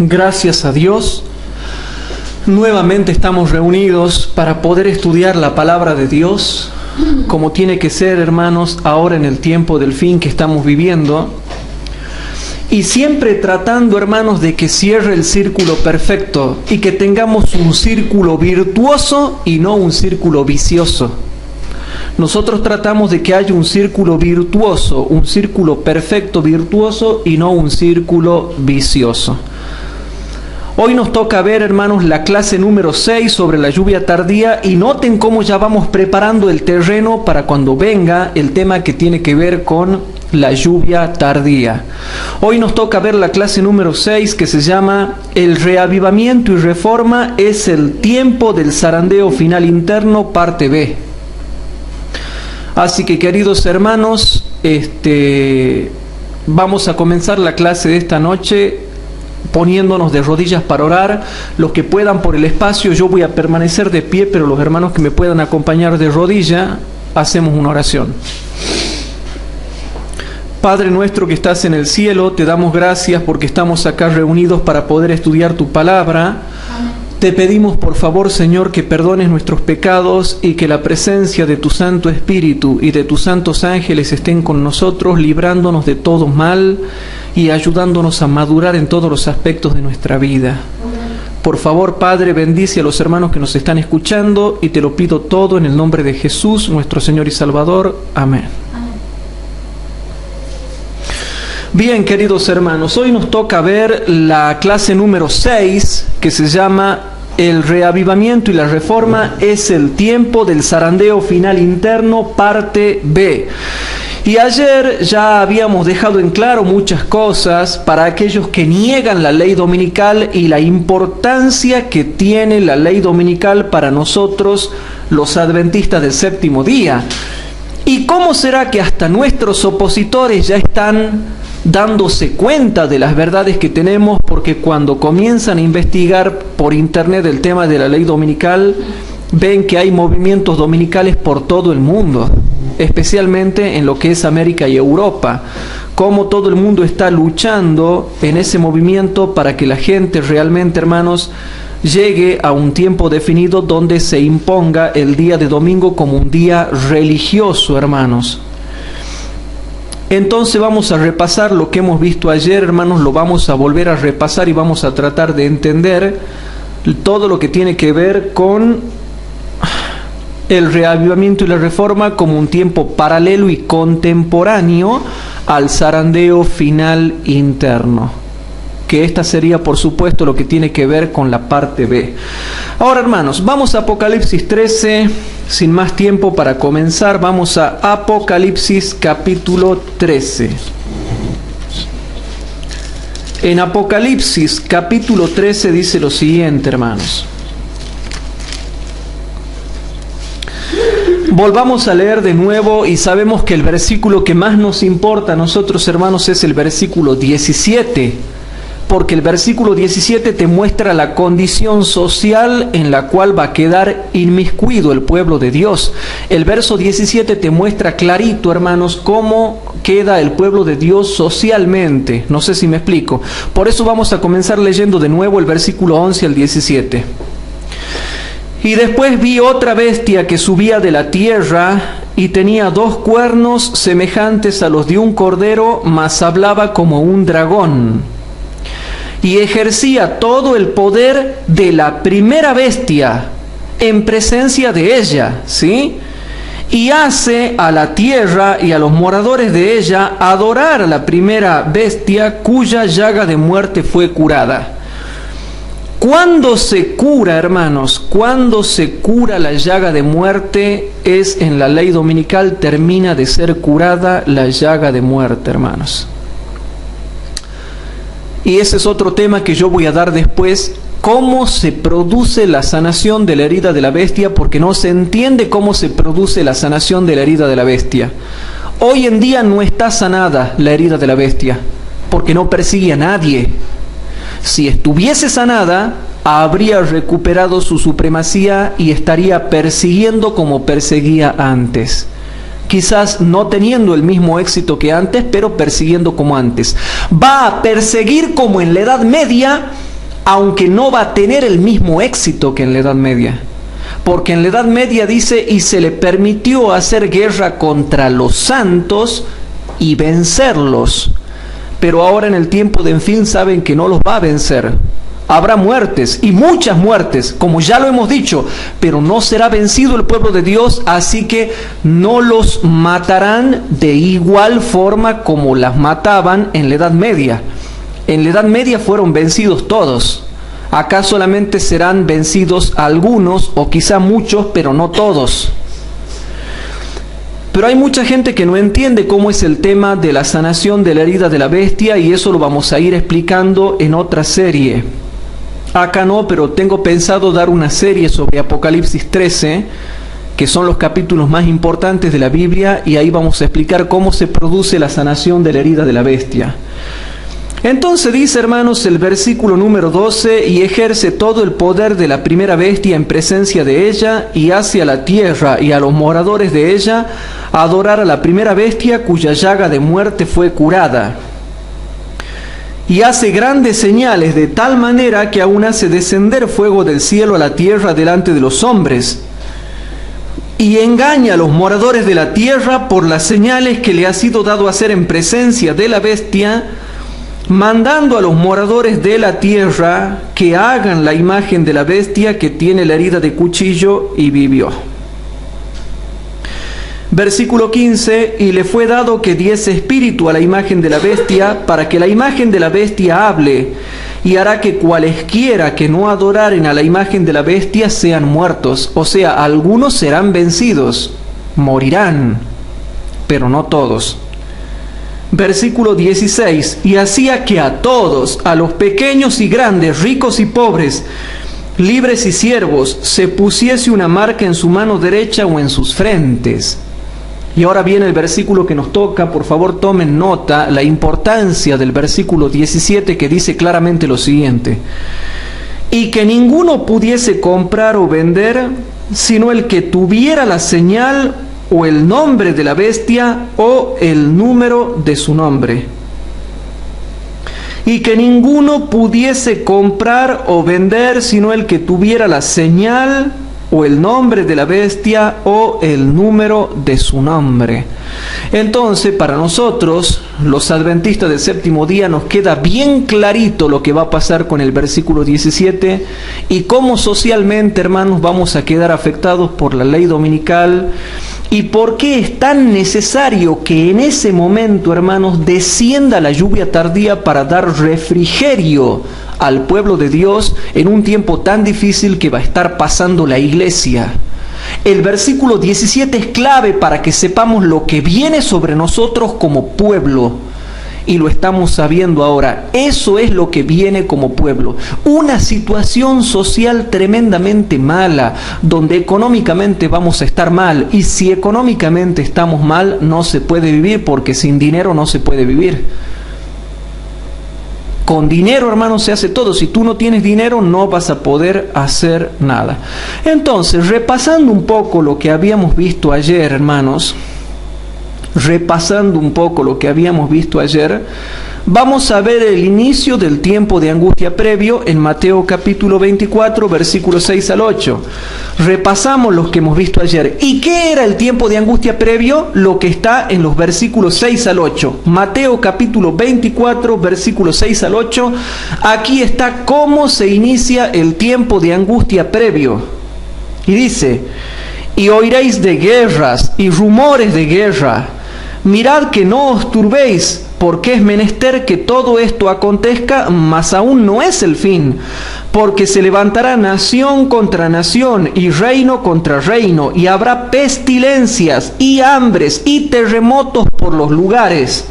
Gracias a Dios, nuevamente estamos reunidos para poder estudiar la palabra de Dios, como tiene que ser, hermanos, ahora en el tiempo del fin que estamos viviendo, y siempre tratando, hermanos, de que cierre el círculo perfecto y que tengamos un círculo virtuoso y no un círculo vicioso. Nosotros tratamos de que haya un círculo virtuoso, un círculo perfecto virtuoso y no un círculo vicioso. Hoy nos toca ver, hermanos, la clase número 6 sobre la lluvia tardía, y noten cómo ya vamos preparando el terreno para cuando venga el tema que tiene que ver con la lluvia tardía. Hoy nos toca ver la clase número 6, que se llama El reavivamiento y reforma es el tiempo del zarandeo final interno, parte B. Así que, queridos hermanos, vamos a comenzar la clase de esta noche poniéndonos de rodillas para orar. Los que puedan por el espacio, yo voy a permanecer de pie, pero los hermanos que me puedan acompañar de rodilla, hacemos una oración. Padre nuestro que estás en el cielo, te damos gracias porque estamos acá reunidos para poder estudiar tu palabra. Te pedimos por favor, Señor, que perdones nuestros pecados y que la presencia de tu Santo Espíritu y de tus santos ángeles estén con nosotros, librándonos de todo mal y ayudándonos a madurar en todos los aspectos de nuestra vida. Por favor, Padre, bendice a los hermanos que nos están escuchando, y te lo pido todo en el nombre de Jesús, nuestro Señor y Salvador. Amén. Bien, queridos hermanos, hoy nos toca ver la clase número 6, que se llama El reavivamiento y la reforma es el tiempo del zarandeo final interno, parte B. Y ayer ya habíamos dejado en claro muchas cosas para aquellos que niegan la ley dominical y la importancia que tiene la ley dominical para nosotros, los adventistas del séptimo día. ¿Y cómo será que hasta nuestros opositores ya están dándose cuenta de las verdades que tenemos? Porque cuando comienzan a investigar por internet el tema de la ley dominical, ven que hay movimientos dominicales por todo el mundo, especialmente en lo que es América y Europa, cómo todo el mundo está luchando en ese movimiento para que la gente realmente, hermanos, llegue a un tiempo definido donde se imponga el día de domingo como un día religioso, hermanos. Entonces vamos a repasar lo que hemos visto ayer, hermanos, lo vamos a volver a repasar y vamos a tratar de entender todo lo que tiene que ver con el reavivamiento y la reforma como un tiempo paralelo y contemporáneo al zarandeo final interno, que esta sería por supuesto lo que tiene que ver con la parte B. Ahora, hermanos, vamos a Apocalipsis 13, sin más tiempo para comenzar, vamos a Apocalipsis capítulo 13. En Apocalipsis capítulo 13 dice lo siguiente, hermanos. Volvamos a leer de nuevo, y sabemos que el versículo que más nos importa a nosotros, hermanos, es el versículo 17, porque el versículo 17 te muestra la condición social en la cual va a quedar inmiscuido el pueblo de Dios. El verso 17 te muestra clarito, hermanos, cómo queda el pueblo de Dios socialmente. No sé si me explico. Por eso vamos a comenzar leyendo de nuevo el versículo 11 al 17. Y después vi otra bestia que subía de la tierra, y tenía 2 cuernos semejantes a los de un cordero, mas hablaba como un dragón. Y ejercía todo el poder de la primera bestia en presencia de ella, ¿sí? Y hace a la tierra y a los moradores de ella adorar a la primera bestia, cuya llaga de muerte fue curada. Cuando se cura, hermanos, cuando se cura la llaga de muerte, es en la ley dominical, termina de ser curada la llaga de muerte, hermanos. Y ese es otro tema que yo voy a dar después, cómo se produce la sanación de la herida de la bestia, porque no se entiende cómo se produce la sanación de la herida de la bestia. Hoy en día no está sanada la herida de la bestia, porque no persigue a nadie. Si estuviese sanada, habría recuperado su supremacía y estaría persiguiendo como perseguía antes. Quizás no teniendo el mismo éxito que antes, pero persiguiendo como antes. Va a perseguir como en la Edad Media, aunque no va a tener el mismo éxito que en la Edad Media. Porque en la Edad Media dice, y se le permitió hacer guerra contra los santos y vencerlos. Pero ahora en el tiempo de fin saben que no los va a vencer. Habrá muertes y muchas muertes, como ya lo hemos dicho, pero no será vencido el pueblo de Dios, así que no los matarán de igual forma como las mataban en la Edad Media. En la Edad Media fueron vencidos todos. Acá solamente serán vencidos algunos o quizá muchos, pero no todos. Pero hay mucha gente que no entiende cómo es el tema de la sanación de la herida de la bestia, y eso lo vamos a ir explicando en otra serie. Acá no, pero tengo pensado dar una serie sobre Apocalipsis 13, que son los capítulos más importantes de la Biblia, y ahí vamos a explicar cómo se produce la sanación de la herida de la bestia. Entonces dice, hermanos, el versículo número 12, y ejerce todo el poder de la primera bestia en presencia de ella, y hace a la tierra y a los moradores de ella a adorar a la primera bestia cuya llaga de muerte fue curada. Y hace grandes señales de tal manera que aún hace descender fuego del cielo a la tierra delante de los hombres. Y engaña a los moradores de la tierra por las señales que le ha sido dado hacer en presencia de la bestia, mandando a los moradores de la tierra que hagan la imagen de la bestia que tiene la herida de cuchillo y vivió. Versículo 15, y le fue dado que diese espíritu a la imagen de la bestia, para que la imagen de la bestia hable, y hará que cualesquiera que no adoraren a la imagen de la bestia sean muertos. O sea, algunos serán vencidos, morirán, pero no todos. Versículo 16, y hacía que a todos, a los pequeños y grandes, ricos y pobres, libres y siervos, se pusiese una marca en su mano derecha o en sus frentes. Y ahora viene el versículo que nos toca. Por favor, tomen nota la importancia del versículo 17, que dice claramente lo siguiente: y que ninguno pudiese comprar o vender, sino el que tuviera la señal o el nombre de la bestia o el número de su nombre. Y que ninguno pudiese comprar o vender, sino el que tuviera la señal o el nombre de la bestia o el número de su nombre. Entonces, para nosotros, los adventistas del séptimo día, nos queda bien clarito lo que va a pasar con el versículo 17 y cómo socialmente, hermanos, vamos a quedar afectados por la ley dominical, y por qué es tan necesario que en ese momento, hermanos, descienda la lluvia tardía para dar refrigerio al pueblo de Dios en un tiempo tan difícil que va a estar pasando la iglesia. El versículo 17 es clave para que sepamos lo que viene sobre nosotros como pueblo, y lo estamos sabiendo ahora. Eso es lo que viene como pueblo: una situación social tremendamente mala, donde económicamente vamos a estar mal, y si económicamente estamos mal, no se puede vivir, porque sin dinero no se puede vivir. Con dinero, hermanos, se hace todo. Si tú no tienes dinero, no vas a poder hacer nada. Entonces, repasando un poco lo que habíamos visto ayer, hermanos, vamos a ver el inicio del tiempo de angustia previo en Mateo capítulo 24, versículos 6 al 8. Repasamos los que hemos visto ayer. ¿Y qué era el tiempo de angustia previo? Lo que está en los versículos 6 al 8. Mateo capítulo 24, versículos 6 al 8. Aquí está cómo se inicia el tiempo de angustia previo. Y dice: y oiréis de guerras y rumores de guerra. Mirad que no os turbéis, porque es menester que todo esto acontezca, mas aún no es el fin, porque se levantará nación contra nación y reino contra reino, y habrá pestilencias y hambres y terremotos por los lugares.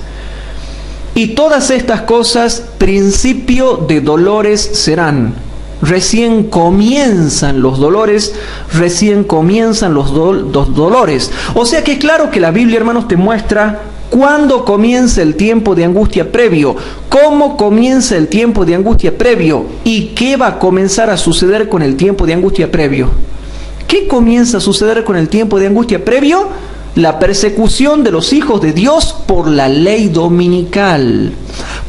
Y todas estas cosas principio de dolores serán. Recién comienzan los dolores, recién comienzan los dolores. O sea que es claro que la Biblia, hermanos, te muestra cuándo comienza el tiempo de angustia previo, cómo comienza el tiempo de angustia previo y qué va a comenzar a suceder con el tiempo de angustia previo. ¿Qué comienza a suceder con el tiempo de angustia previo? La persecución de los hijos de Dios por la ley dominical.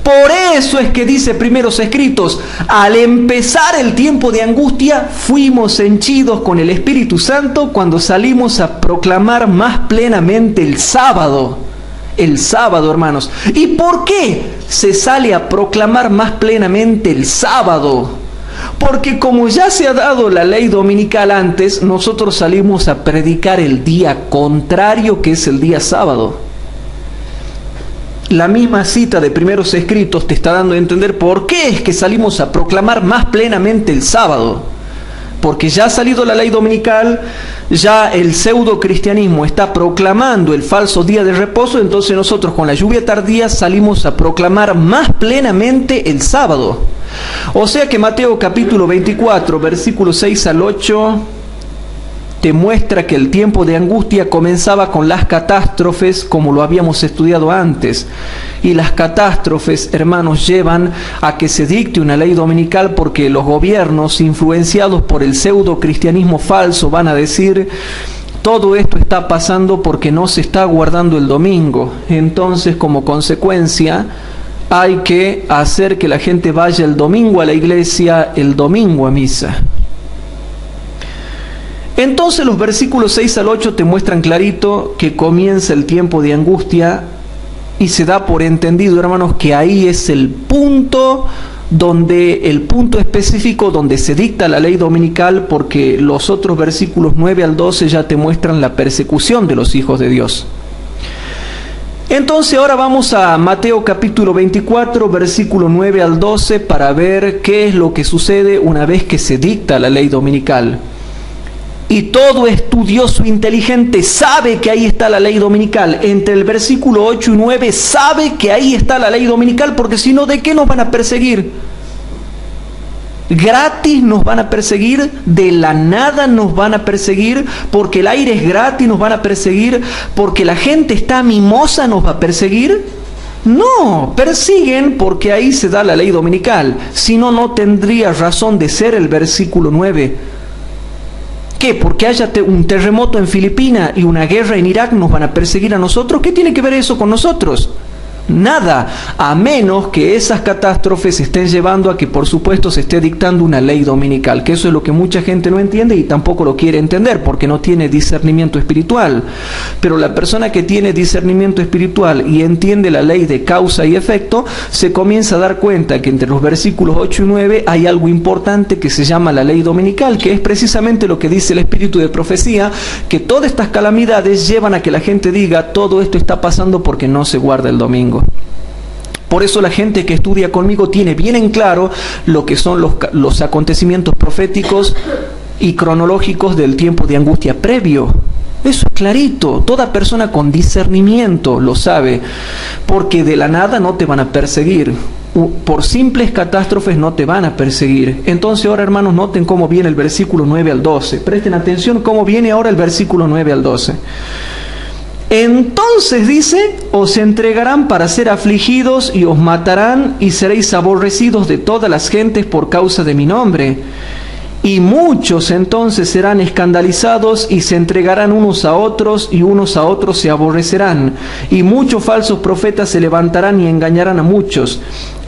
Por eso es que dice Primeros Escritos, al empezar el tiempo de angustia, fuimos henchidos con el Espíritu Santo cuando salimos a proclamar más plenamente el sábado. El sábado, hermanos. ¿Y por qué se sale a proclamar más plenamente el sábado? Porque como ya se ha dado la ley dominical antes, nosotros salimos a predicar el día contrario, que es el día sábado. La misma cita de Primeros Escritos te está dando a entender por qué es que salimos a proclamar más plenamente el sábado. Porque ya ha salido la ley dominical, ya el pseudo cristianismo está proclamando el falso día de reposo, entonces nosotros con la lluvia tardía salimos a proclamar más plenamente el sábado. O sea que Mateo capítulo 24, versículos 6 al 8, te muestra que el tiempo de angustia comenzaba con las catástrofes, como lo habíamos estudiado antes. Y las catástrofes, hermanos, llevan a que se dicte una ley dominical, porque los gobiernos, influenciados por el pseudo cristianismo falso, van a decir: todo esto está pasando porque no se está guardando el domingo. Entonces, como consecuencia, hay que hacer que la gente vaya el domingo a la iglesia, el domingo a misa. Entonces los versículos 6 al 8 te muestran clarito que comienza el tiempo de angustia, y se da por entendido, hermanos, que ahí es el punto específico donde se dicta la ley dominical, porque los otros versículos 9 al 12 ya te muestran la persecución de los hijos de Dios. Entonces ahora vamos a Mateo capítulo 24, versículo 9 al 12, para ver qué es lo que sucede una vez que se dicta la ley dominical. Y todo estudioso inteligente sabe que ahí está la ley dominical. Entre el versículo 8 y 9 sabe que ahí está la ley dominical, porque si no, ¿de qué nos van a perseguir? Gratis nos van a perseguir, de la nada nos van a perseguir, porque el aire es gratis nos van a perseguir, porque la gente está mimosa nos va a perseguir. No, persiguen porque ahí se da la ley dominical. Si no, no tendría razón de ser el versículo 9. ¿Qué? Porque haya un terremoto en Filipinas y una guerra en Irak nos van a perseguir a nosotros. ¿Qué tiene que ver eso con nosotros? Nada, a menos que esas catástrofes estén llevando a que, por supuesto, se esté dictando una ley dominical, que eso es lo que mucha gente no entiende y tampoco lo quiere entender, porque no tiene discernimiento espiritual. Pero la persona que tiene discernimiento espiritual y entiende la ley de causa y efecto, se comienza a dar cuenta que entre los versículos 8 y 9 hay algo importante que se llama la ley dominical, que es precisamente lo que dice el espíritu de profecía, que todas estas calamidades llevan a que la gente diga: todo esto está pasando porque no se guarda el domingo. Por eso la gente que estudia conmigo tiene bien en claro lo que son los acontecimientos proféticos y cronológicos del tiempo de angustia previo. Eso es clarito, toda persona con discernimiento lo sabe, porque de la nada no te van a perseguir, por simples catástrofes no te van a perseguir. Entonces ahora, hermanos, noten cómo viene el versículo 9 al 12, presten atención cómo viene ahora el versículo 9 al 12. Entonces dice: os entregarán para ser afligidos y os matarán, y seréis aborrecidos de todas las gentes por causa de mi nombre. Y muchos entonces serán escandalizados y se entregarán unos a otros, y unos a otros se aborrecerán. Y muchos falsos profetas se levantarán y engañarán a muchos.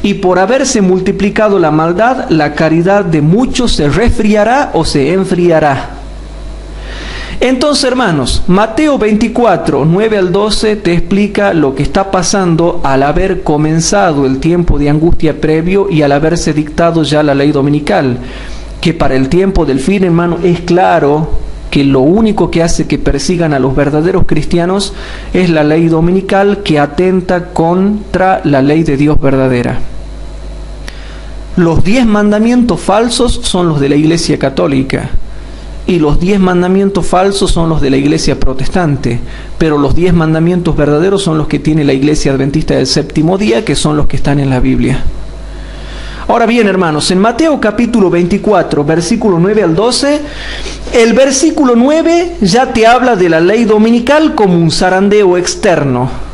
Y por haberse multiplicado la maldad, la caridad de muchos se resfriará o se enfriará. Entonces, hermanos, Mateo 24, 9 al 12 te explica lo que está pasando al haber comenzado el tiempo de angustia previo y al haberse dictado ya la ley dominical. Que para el tiempo del fin, hermano, es claro que lo único que hace que persigan a los verdaderos cristianos es la ley dominical, que atenta contra la ley de Dios verdadera. Los 10 mandamientos falsos son los de la Iglesia Católica, y los 10 mandamientos falsos son los de la Iglesia Protestante, pero los 10 mandamientos verdaderos son los que tiene la Iglesia Adventista del Séptimo Día, que son los que están en la Biblia. Ahora bien, hermanos, en Mateo capítulo 24, versículo 9 al 12, el versículo 9 ya te habla de la ley dominical como un zarandeo externo.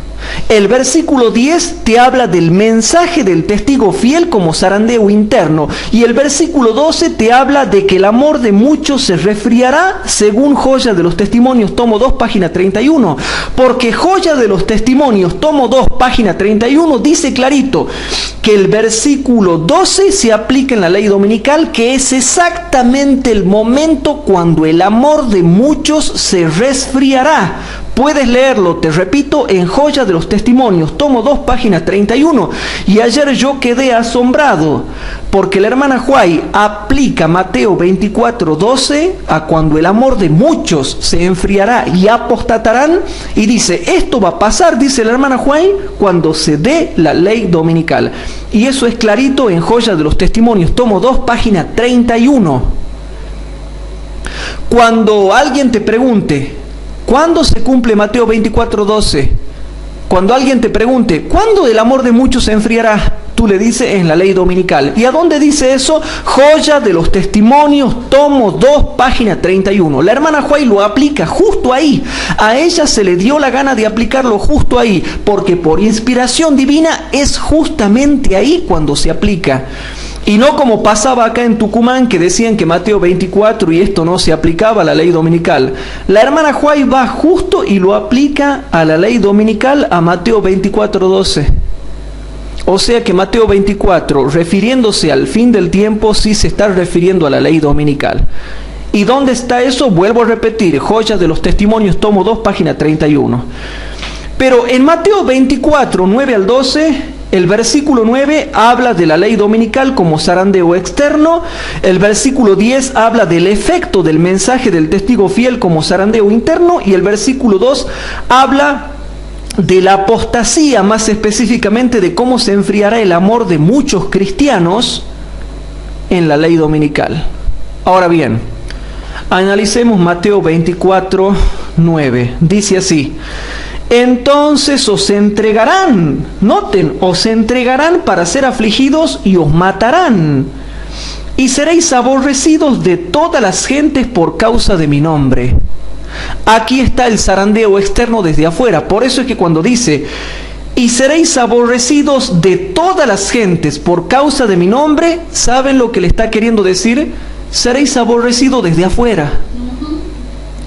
El versículo 10 te habla del mensaje del testigo fiel como zarandeo interno. Y el versículo 12 te habla de que el amor de muchos se resfriará, según Joya de los Testimonios, tomo 2, página 31. Porque Joya de los Testimonios, tomo 2, página 31, dice clarito que el versículo 12 se aplica en la ley dominical, que es exactamente el momento cuando el amor de muchos se resfriará. Puedes leerlo, te repito, en Joya de los Testimonios, tomo 2, página 31. Y ayer yo quedé asombrado, porque la hermana Huay aplica Mateo 24, 12 a cuando el amor de muchos se enfriará y apostatarán. Y dice, esto va a pasar, dice la hermana Huay, cuando se dé la ley dominical. Y eso es clarito en Joya de los Testimonios, tomo 2, página 31. Cuando alguien te pregunte, ¿cuándo se cumple Mateo 24, 12? Cuando alguien te pregunte, ¿cuándo el amor de muchos se enfriará? Tú le dices, en la ley dominical. ¿Y a dónde dice eso? Joya de los Testimonios, tomo 2, página 31. La hermana Huay lo aplica justo ahí. A ella se le dio la gana de aplicarlo justo ahí, porque por inspiración divina es justamente ahí cuando se aplica. Y no como pasaba acá en Tucumán, que decían que Mateo 24 y esto no se aplicaba a la ley dominical. La hermana Huay va justo y lo aplica a la ley dominical, a Mateo 24, 12. O sea que Mateo 24, refiriéndose al fin del tiempo, sí se está refiriendo a la ley dominical. ¿Y dónde está eso? Vuelvo a repetir, Joya de los Testimonios, tomo 2, página 31. Pero en Mateo 24, 9 al 12... el versículo 9 habla de la ley dominical como zarandeo externo. El versículo 10 habla del efecto del mensaje del testigo fiel como zarandeo interno. Y el versículo 2 habla de la apostasía, más específicamente de cómo se enfriará el amor de muchos cristianos en la ley dominical. Ahora bien, analicemos Mateo 24, 9. Dice así: entonces os entregarán, noten, os entregarán para ser afligidos y os matarán, y seréis aborrecidos de todas las gentes por causa de mi nombre. Aquí está el zarandeo externo desde afuera. Por eso es que cuando dice, y seréis aborrecidos de todas las gentes por causa de mi nombre, ¿saben lo que le está queriendo decir? Seréis aborrecidos desde afuera.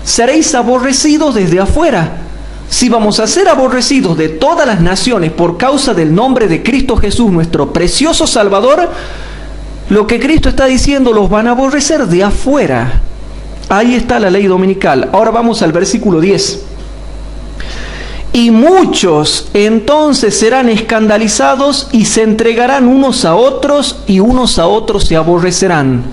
Seréis aborrecidos desde afuera. Si vamos a ser aborrecidos de todas las naciones por causa del nombre de Cristo Jesús, nuestro precioso Salvador, lo que Cristo está diciendo, los van a aborrecer de afuera. Ahí está la ley dominical. Ahora vamos al versículo 10. Y muchos entonces serán escandalizados y se entregarán unos a otros y unos a otros se aborrecerán.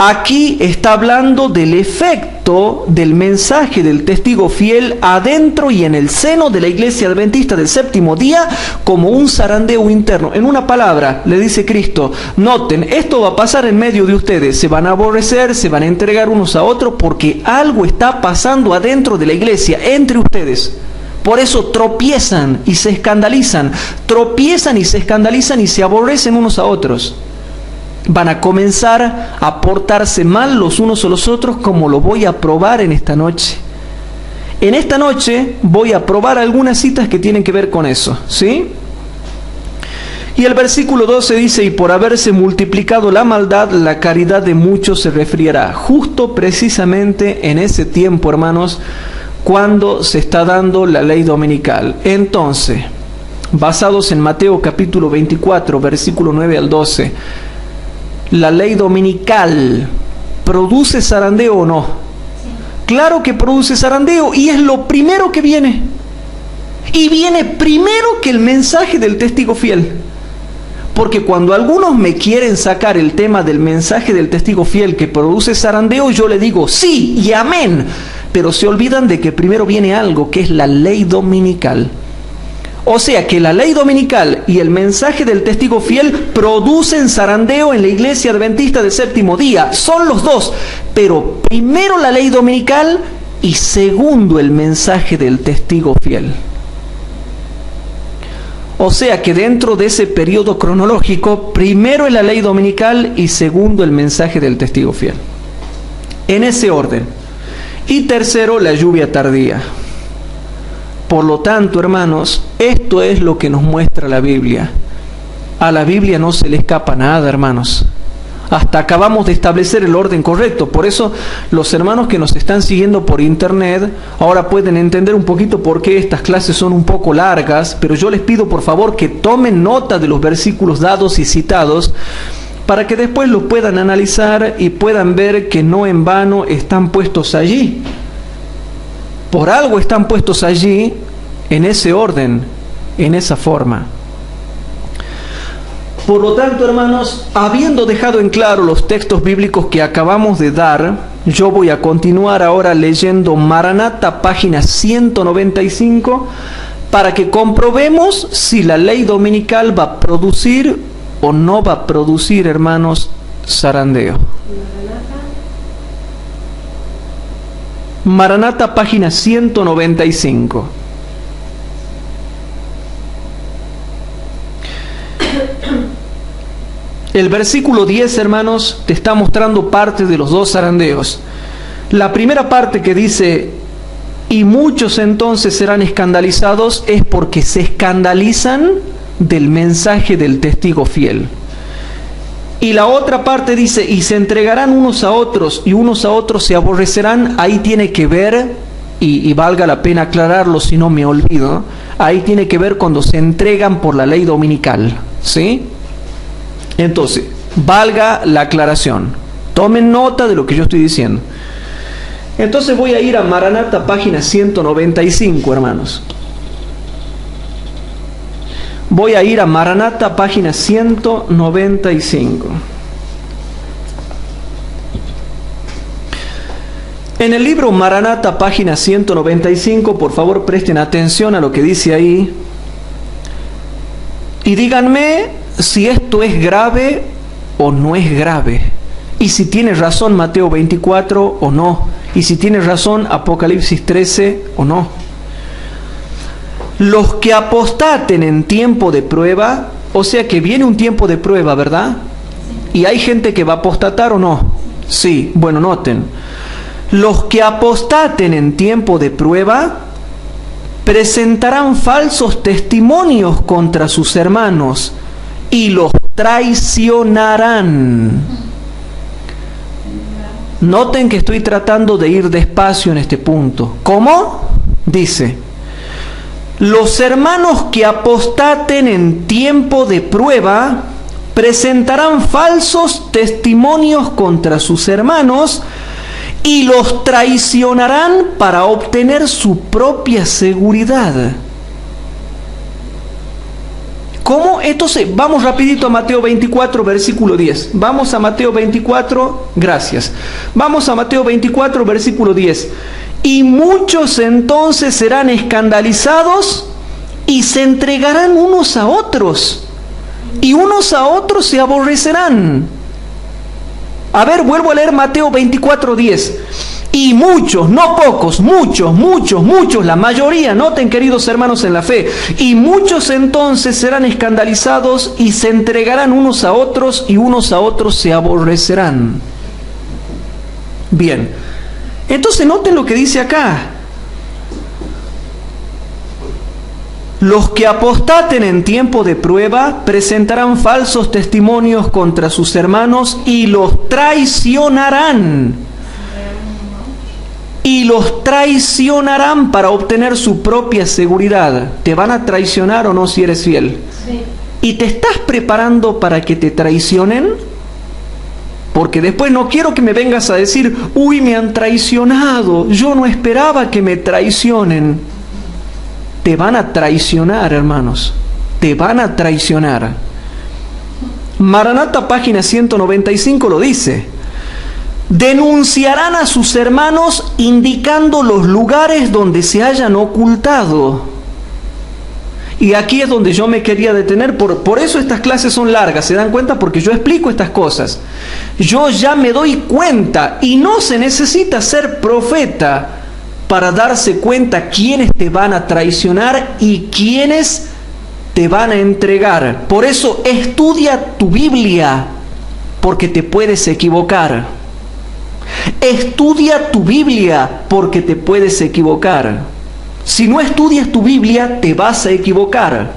Aquí está hablando del efecto del mensaje del testigo fiel adentro y en el seno de la Iglesia Adventista del Séptimo Día como un zarandeo interno. En una palabra, le dice Cristo, noten, esto va a pasar en medio de ustedes. Se van a aborrecer, se van a entregar unos a otros porque algo está pasando adentro de la Iglesia, entre ustedes. Por eso tropiezan y se escandalizan. Tropiezan y se escandalizan y se aborrecen unos a otros. Van a comenzar a portarse mal los unos a los otros, como lo voy a probar en esta noche. En esta noche voy a probar algunas citas que tienen que ver con eso, ¿sí? Y el versículo 12 dice, y por haberse multiplicado la maldad, la caridad de muchos se resfriará. Justo precisamente en ese tiempo, hermanos, cuando se está dando la ley dominical. Entonces, basados en Mateo capítulo 24, versículo 9 al 12, ¿la ley dominical produce zarandeo o no? Claro que produce zarandeo y es lo primero que viene. Y viene primero que el mensaje del testigo fiel. Porque cuando algunos me quieren sacar el tema del mensaje del testigo fiel que produce zarandeo, yo le digo sí y amén. Pero se olvidan de que primero viene algo que es la ley dominical. O sea que la ley dominical y el mensaje del testigo fiel producen zarandeo en la iglesia adventista del séptimo día. Son los dos. Pero primero la ley dominical y segundo el mensaje del testigo fiel. O sea que dentro de ese periodo cronológico, primero es la ley dominical y segundo el mensaje del testigo fiel. En ese orden. Y tercero, la lluvia tardía. Por lo tanto, hermanos, esto es lo que nos muestra la Biblia. A la Biblia no se le escapa nada, hermanos. Hasta acabamos de establecer el orden correcto. Por eso los hermanos que nos están siguiendo por internet ahora pueden entender un poquito por qué estas clases son un poco largas, pero yo les pido por favor que tomen nota de los versículos dados y citados para que después los puedan analizar y puedan ver que no en vano están puestos allí. Por algo están puestos allí en ese orden, en esa forma. Por lo tanto, hermanos, habiendo dejado en claro los textos bíblicos que acabamos de dar, yo voy a continuar ahora leyendo Maranata, página 195, para que comprobemos si la ley dominical va a producir o no va a producir, hermanos, zarandeo. Maranata, página 195. El versículo 10, hermanos, te está mostrando parte de los dos zarandeos. La primera parte que dice, y muchos entonces serán escandalizados, es porque se escandalizan del mensaje del testigo fiel. Y la otra parte dice, y se entregarán unos a otros, y unos a otros se aborrecerán. Ahí tiene que ver, y valga la pena aclararlo si no me olvido, ahí tiene que ver cuando se entregan por la ley dominical, ¿sí? Entonces, valga la aclaración. Tomen nota de lo que yo estoy diciendo. Entonces voy a ir a Maranata, página 195, hermanos. Voy a ir a Maranata, página 195. En el libro Maranata, página 195, por favor presten atención a lo que dice ahí. Y díganme si esto es grave o no es grave. Y si tiene razón Mateo 24 o no. Y si tiene razón Apocalipsis 13 o no. Los que apostaten en tiempo de prueba, o sea que viene un tiempo de prueba, ¿verdad? ¿Y hay gente que va a apostatar o no? Sí, bueno, noten. Los que apostaten en tiempo de prueba presentarán falsos testimonios contra sus hermanos y los traicionarán. Noten que estoy tratando de ir despacio en este punto. ¿Cómo? Dice, los hermanos que apostaten en tiempo de prueba presentarán falsos testimonios contra sus hermanos y los traicionarán para obtener su propia seguridad. ¿Cómo? Entonces, vamos rapidito a Mateo 24, versículo 10. Vamos a Mateo 24, gracias. Vamos a Mateo 24, versículo 10. Y muchos entonces serán escandalizados y se entregarán unos a otros. Y unos a otros se aborrecerán. A ver, vuelvo a leer Mateo 24, 10. Y muchos, no pocos, muchos, la mayoría, noten queridos hermanos en la fe, y muchos entonces serán escandalizados y se entregarán unos a otros y unos a otros se aborrecerán. Bien, entonces noten lo que dice acá. Los que apostaten en tiempo de prueba presentarán falsos testimonios contra sus hermanos y los traicionarán. Y los traicionarán para obtener su propia seguridad. ¿Te van a traicionar o no si eres fiel? Sí. ¿Y te estás preparando para que te traicionen? Porque después no quiero que me vengas a decir, uy, me han traicionado, yo no esperaba que me traicionen. Te van a traicionar, hermanos. Te van a traicionar. Maranata, página 195, lo dice. Denunciarán a sus hermanos indicando los lugares donde se hayan ocultado. Y aquí es donde yo me quería detener, por eso estas clases son largas, ¿se dan cuenta? Porque yo explico estas cosas. Yo ya me doy cuenta, y no se necesita ser profeta para darse cuenta quiénes te van a traicionar y quiénes te van a entregar. Por eso estudia tu Biblia, porque te puedes equivocar. Estudia tu Biblia, porque te puedes equivocar. Si no estudias tu Biblia, te vas a equivocar.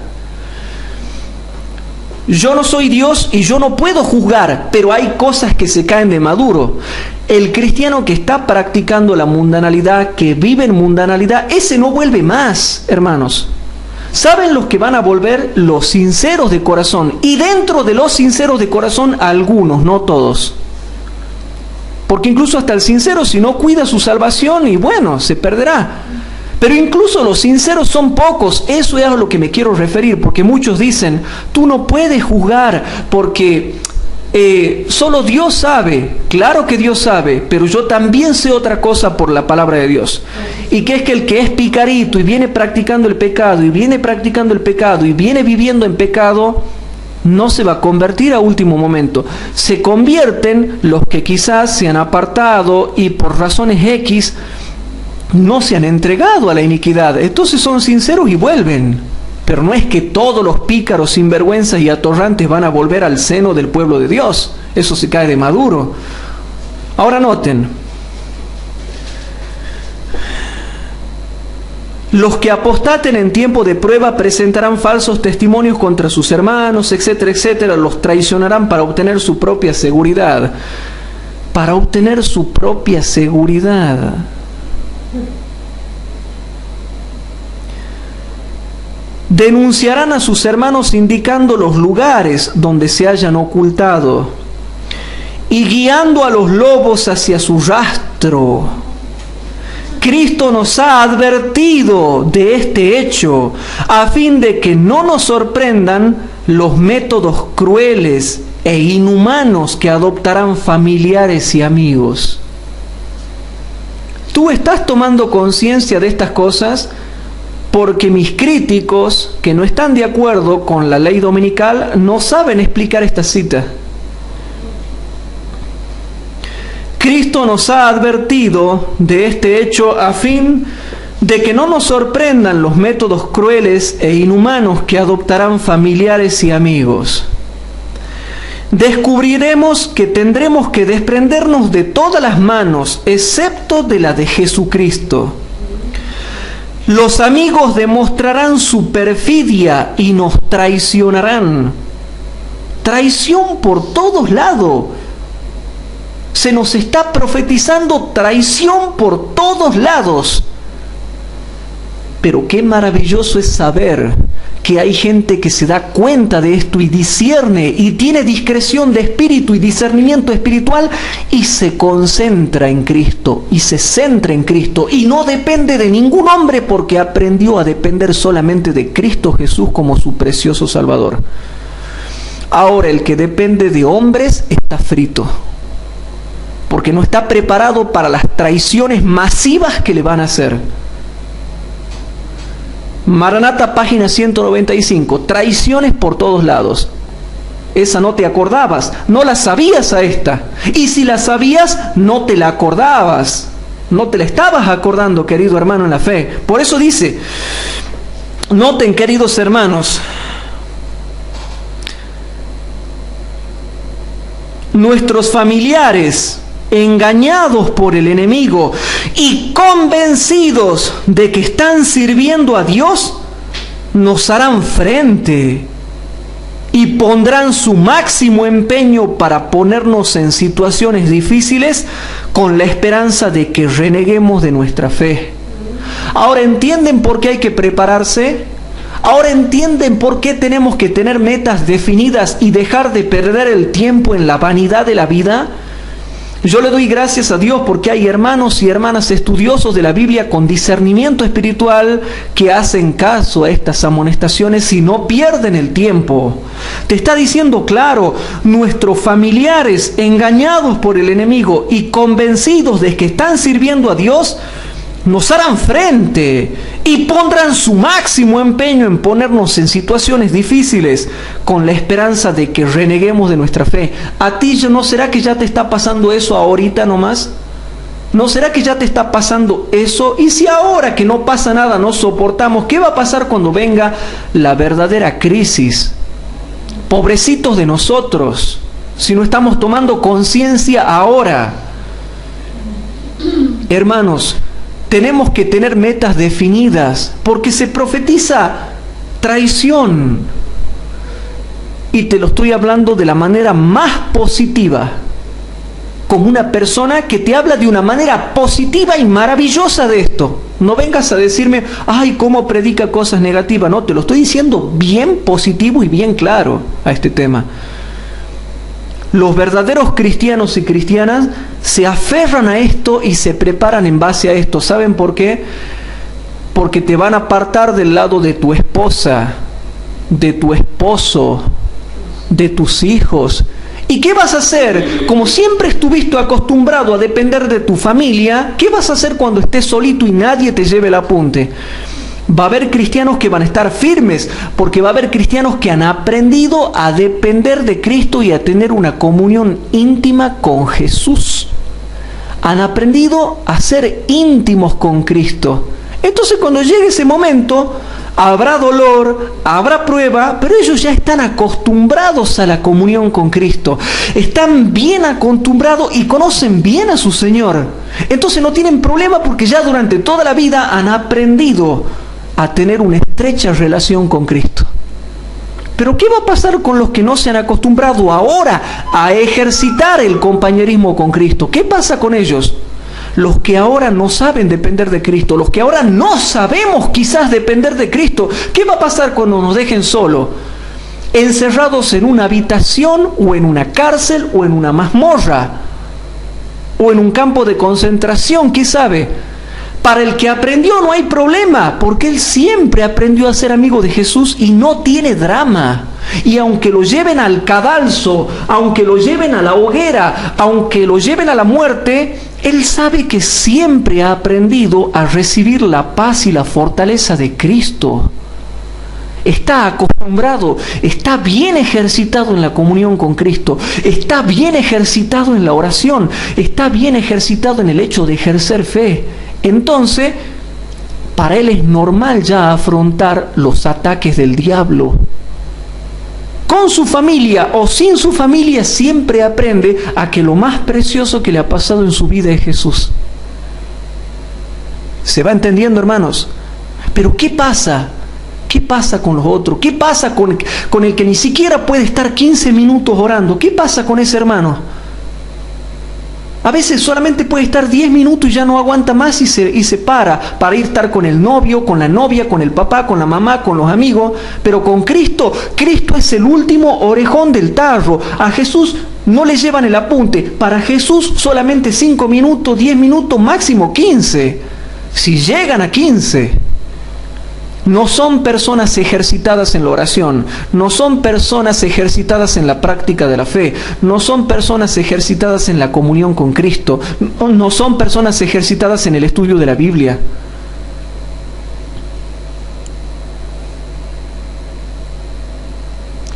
Yo no soy Dios y yo no puedo juzgar, pero hay cosas que se caen de maduro. El cristiano que está practicando la mundanalidad, que vive en mundanalidad, ese no vuelve más, hermanos. ¿Saben los que van a volver? Los sinceros de corazón. Y dentro de los sinceros de corazón, algunos, no todos. Porque incluso hasta el sincero, si no cuida su salvación, y bueno, se perderá. Pero incluso los sinceros son pocos. Eso es a lo que me quiero referir, porque muchos dicen, tú no puedes juzgar porque solo Dios sabe. Claro que Dios sabe, pero yo también sé otra cosa por la palabra de Dios. Y que es que el que es picarito y viene practicando el pecado, y viene practicando el pecado, y viene viviendo en pecado, no se va a convertir a último momento. Se convierten los que quizás se han apartado y por razones X no se han entregado a la iniquidad. Entonces son sinceros y vuelven. Pero no es que todos los pícaros, sinvergüenzas y atorrantes van a volver al seno del pueblo de Dios. Eso se cae de maduro. Ahora noten. Los que apostaten en tiempo de prueba presentarán falsos testimonios contra sus hermanos, etcétera, etcétera. Los traicionarán para obtener su propia seguridad. Para obtener su propia seguridad. Denunciarán a sus hermanos indicando los lugares donde se hayan ocultado y guiando a los lobos hacia su rastro. Cristo nos ha advertido de este hecho a fin de que no nos sorprendan los métodos crueles e inhumanos que adoptarán familiares y amigos. ¿Tú estás tomando conciencia de estas cosas? Porque mis críticos, que no están de acuerdo con la ley dominical, no saben explicar esta cita. Cristo nos ha advertido de este hecho a fin de que no nos sorprendan los métodos crueles e inhumanos que adoptarán familiares y amigos. Descubriremos que tendremos que desprendernos de todas las manos, excepto de la de Jesucristo. Los amigos demostrarán su perfidia y nos traicionarán. Traición por todos lados. Se nos está profetizando traición por todos lados. Pero qué maravilloso es saber que hay gente que se da cuenta de esto y discierne y tiene discreción de espíritu y discernimiento espiritual y se concentra en Cristo y se centra en Cristo y no depende de ningún hombre porque aprendió a depender solamente de Cristo Jesús como su precioso Salvador. Ahora el que depende de hombres está frito porque no está preparado para las traiciones masivas que le van a hacer. Maranata, página 195. Traiciones por todos lados. Esa no te acordabas, no la sabías a esta. Y si la sabías, no te la acordabas. No te la estabas acordando, querido hermano en la fe. Por eso dice, noten, queridos hermanos, nuestros familiares engañados por el enemigo y convencidos de que están sirviendo a Dios, nos harán frente y pondrán su máximo empeño para ponernos en situaciones difíciles con la esperanza de que reneguemos de nuestra fe. Ahora entienden por qué hay que prepararse. Ahora entienden por qué tenemos que tener metas definidas y dejar de perder el tiempo en la vanidad de la vida. Yo le doy gracias a Dios porque hay hermanos y hermanas estudiosos de la Biblia con discernimiento espiritual que hacen caso a estas amonestaciones y no pierden el tiempo. Te está diciendo claro, nuestros familiares engañados por el enemigo y convencidos de que están sirviendo a Dios, nos harán frente y pondrán su máximo empeño en ponernos en situaciones difíciles con la esperanza de que reneguemos de nuestra fe. ¿A ti no será que ya te está pasando eso ahorita nomás? ¿No será que ya te está pasando eso? Y si ahora que no pasa nada no soportamos, ¿qué va a pasar cuando venga la verdadera crisis? Pobrecitos de nosotros, si no estamos tomando conciencia ahora. Hermanos, tenemos que tener metas definidas, porque se profetiza traición. Y te lo estoy hablando de la manera más positiva, como una persona que te habla de una manera positiva y maravillosa de esto. No vengas a decirme, ay, cómo predica cosas negativas. No, te lo estoy diciendo bien positivo y bien claro a este tema. Los verdaderos cristianos y cristianas se aferran a esto y se preparan en base a esto. ¿Saben por qué? Porque te van a apartar del lado de tu esposa, de tu esposo, de tus hijos. ¿Y qué vas a hacer? Como siempre estuviste acostumbrado a depender de tu familia, ¿qué vas a hacer cuando estés solito y nadie te lleve el apunte? Va a haber cristianos que van a estar firmes, porque va a haber cristianos que han aprendido a depender de Cristo y a tener una comunión íntima con Jesús. Han aprendido a ser íntimos con Cristo. Entonces cuando llegue ese momento, habrá dolor, habrá prueba, pero ellos ya están acostumbrados a la comunión con Cristo. Están bien acostumbrados y conocen bien a su Señor. Entonces no tienen problema porque ya durante toda la vida han aprendido a tener una estrecha relación con Cristo. Pero ¿qué va a pasar con los que no se han acostumbrado ahora a ejercitar el compañerismo con Cristo? ¿Qué pasa con ellos? Los que ahora no saben depender de Cristo, los que ahora no sabemos quizás depender de Cristo, ¿qué va a pasar cuando nos dejen solos? Encerrados en una habitación o en una cárcel o en una mazmorra o en un campo de concentración, ¿qué sabe? Para el que aprendió no hay problema, porque él siempre aprendió a ser amigo de Jesús y no tiene drama. Y aunque lo lleven al cadalso, aunque lo lleven a la hoguera, aunque lo lleven a la muerte, él sabe que siempre ha aprendido a recibir la paz y la fortaleza de Cristo. Está acostumbrado, está bien ejercitado en la comunión con Cristo, está bien ejercitado en la oración, está bien ejercitado en el hecho de ejercer fe. Entonces, para él es normal ya afrontar los ataques del diablo. Con su familia o sin su familia, siempre aprende a que lo más precioso que le ha pasado en su vida es Jesús. ¿Se va entendiendo, hermanos? Pero ¿qué pasa? ¿Qué pasa con los otros? ¿Qué pasa con el que ni siquiera puede estar 15 minutos orando? ¿Qué pasa con ese hermano? A veces solamente puede estar 10 minutos y ya no aguanta más y se para ir estar con el novio, con la novia, con el papá, con la mamá, con los amigos. Pero con Cristo, Cristo es el último orejón del tarro. A Jesús no le llevan el apunte. Para Jesús solamente 5 minutos, 10 minutos, máximo 15. Si llegan a 15. No son personas ejercitadas en la oración, no son personas ejercitadas en la práctica de la fe, no son personas ejercitadas en la comunión con Cristo, no son personas ejercitadas en el estudio de la Biblia.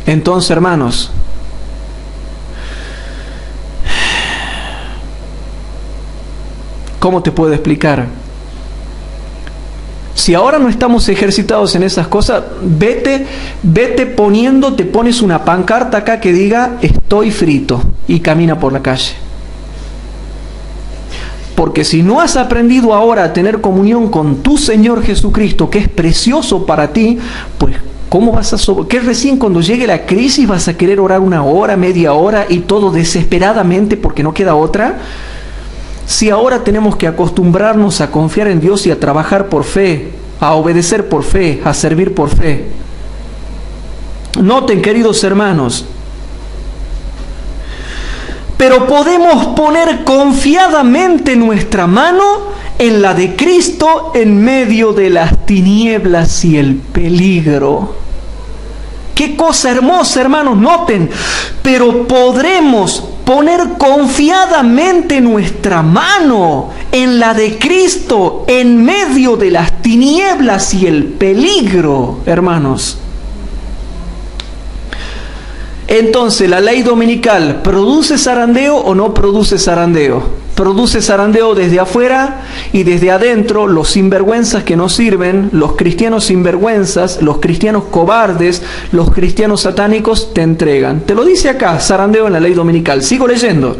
Entonces, hermanos, ¿cómo te puedo explicar? Si ahora no estamos ejercitados en esas cosas, vete poniendo, te pones una pancarta acá que diga estoy frito y camina por la calle. Porque si no has aprendido ahora a tener comunión con tu Señor Jesucristo, que es precioso para ti, pues ¿cómo vas a que recién cuando llegue la crisis vas a querer orar 1 hora, media hora y todo desesperadamente porque no queda otra? Si ahora tenemos que acostumbrarnos a confiar en Dios y a trabajar por fe, a obedecer por fe, a servir por fe. Noten, queridos hermanos, pero podemos poner confiadamente nuestra mano en la de Cristo en medio de las tinieblas y el peligro. Qué cosa hermosa, hermanos, noten, pero podremos poner confiadamente nuestra mano en la de Cristo en medio de las tinieblas y el peligro, hermanos. Entonces, ¿la ley dominical produce zarandeo o no produce zarandeo? Produce zarandeo desde afuera y desde adentro. Los sinvergüenzas que no sirven, los cristianos sinvergüenzas, los cristianos cobardes, los cristianos satánicos te entregan. Te lo dice acá, zarandeo en la ley dominical. Sigo leyendo.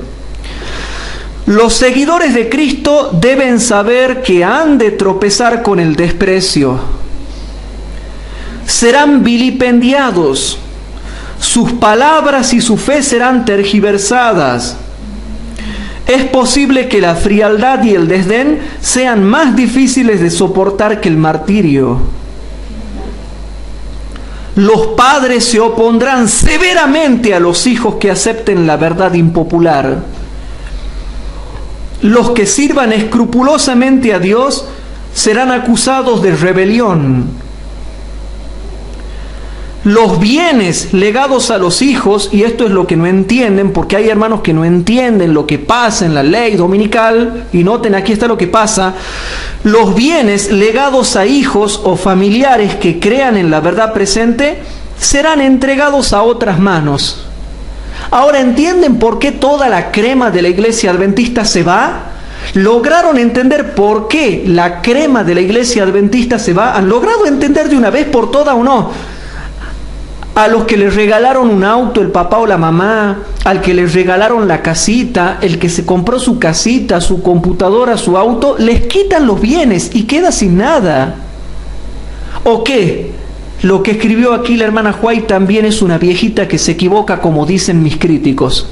Los seguidores de Cristo deben saber que han de tropezar con el desprecio. Serán vilipendiados. Sus palabras y su fe serán tergiversadas. Es posible que la frialdad y el desdén sean más difíciles de soportar que el martirio. Los padres se opondrán severamente a los hijos que acepten la verdad impopular. Los que sirvan escrupulosamente a Dios serán acusados de rebelión. Los bienes legados a los hijos, y esto es lo que no entienden, porque hay hermanos que no entienden lo que pasa en la ley dominical, y noten, aquí está lo que pasa. Los bienes legados a hijos o familiares que crean en la verdad presente serán entregados a otras manos. Ahora, ¿entienden por qué toda la crema de la iglesia adventista se va? ¿Lograron entender por qué la crema de la iglesia adventista se va? ¿Han logrado entender de una vez por todas o no? A los que les regalaron un auto, el papá o la mamá, al que les regalaron la casita, el que se compró su casita, su computadora, su auto, les quitan los bienes y queda sin nada. ¿O qué? Lo que escribió aquí la hermana White también es una viejita que se equivoca, como dicen mis críticos.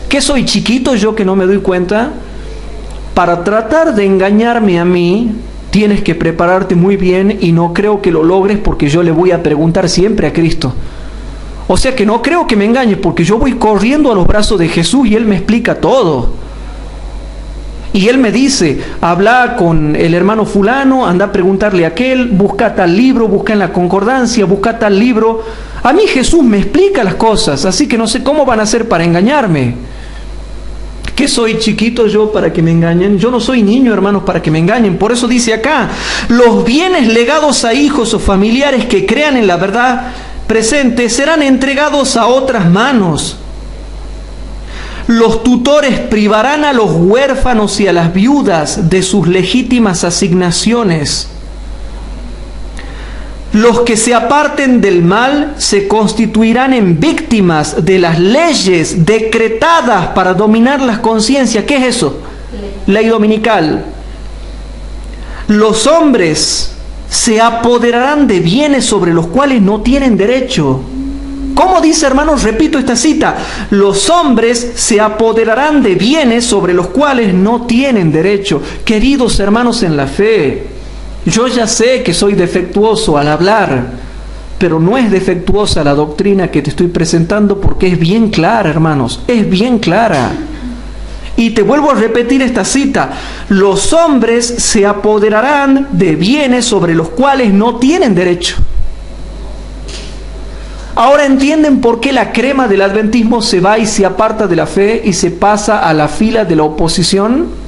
¿Qué soy, chiquito yo que no me doy cuenta? Para tratar de engañarme a mí, tienes que prepararte muy bien y no creo que lo logres porque yo le voy a preguntar siempre a Cristo. O sea que no creo que me engañes porque yo voy corriendo a los brazos de Jesús y Él me explica todo. Y Él me dice, habla con el hermano fulano, anda a preguntarle a aquel, busca tal libro, busca en la concordancia, busca tal libro. A mí Jesús me explica las cosas, así que no sé cómo van a hacer para engañarme. ¿Qué soy, chiquito yo para que me engañen? Yo no soy niño, hermanos, para que me engañen. Por eso dice acá, los bienes legados a hijos o familiares que crean en la verdad presente serán entregados a otras manos. Los tutores privarán a los huérfanos y a las viudas de sus legítimas asignaciones. Los que se aparten del mal se constituirán en víctimas de las leyes decretadas para dominar las conciencias. ¿Qué es eso? Ley dominical. Los hombres se apoderarán de bienes sobre los cuales no tienen derecho. ¿Cómo dice, hermanos? Repito esta cita. Los hombres se apoderarán de bienes sobre los cuales no tienen derecho. Queridos hermanos en la fe, yo ya sé que soy defectuoso al hablar, pero no es defectuosa la doctrina que te estoy presentando porque es bien clara, hermanos, es bien clara. Y te vuelvo a repetir esta cita. Los hombres se apoderarán de bienes sobre los cuales no tienen derecho. Ahora entienden por qué la crema del adventismo se va y se aparta de la fe y se pasa a la fila de la oposición.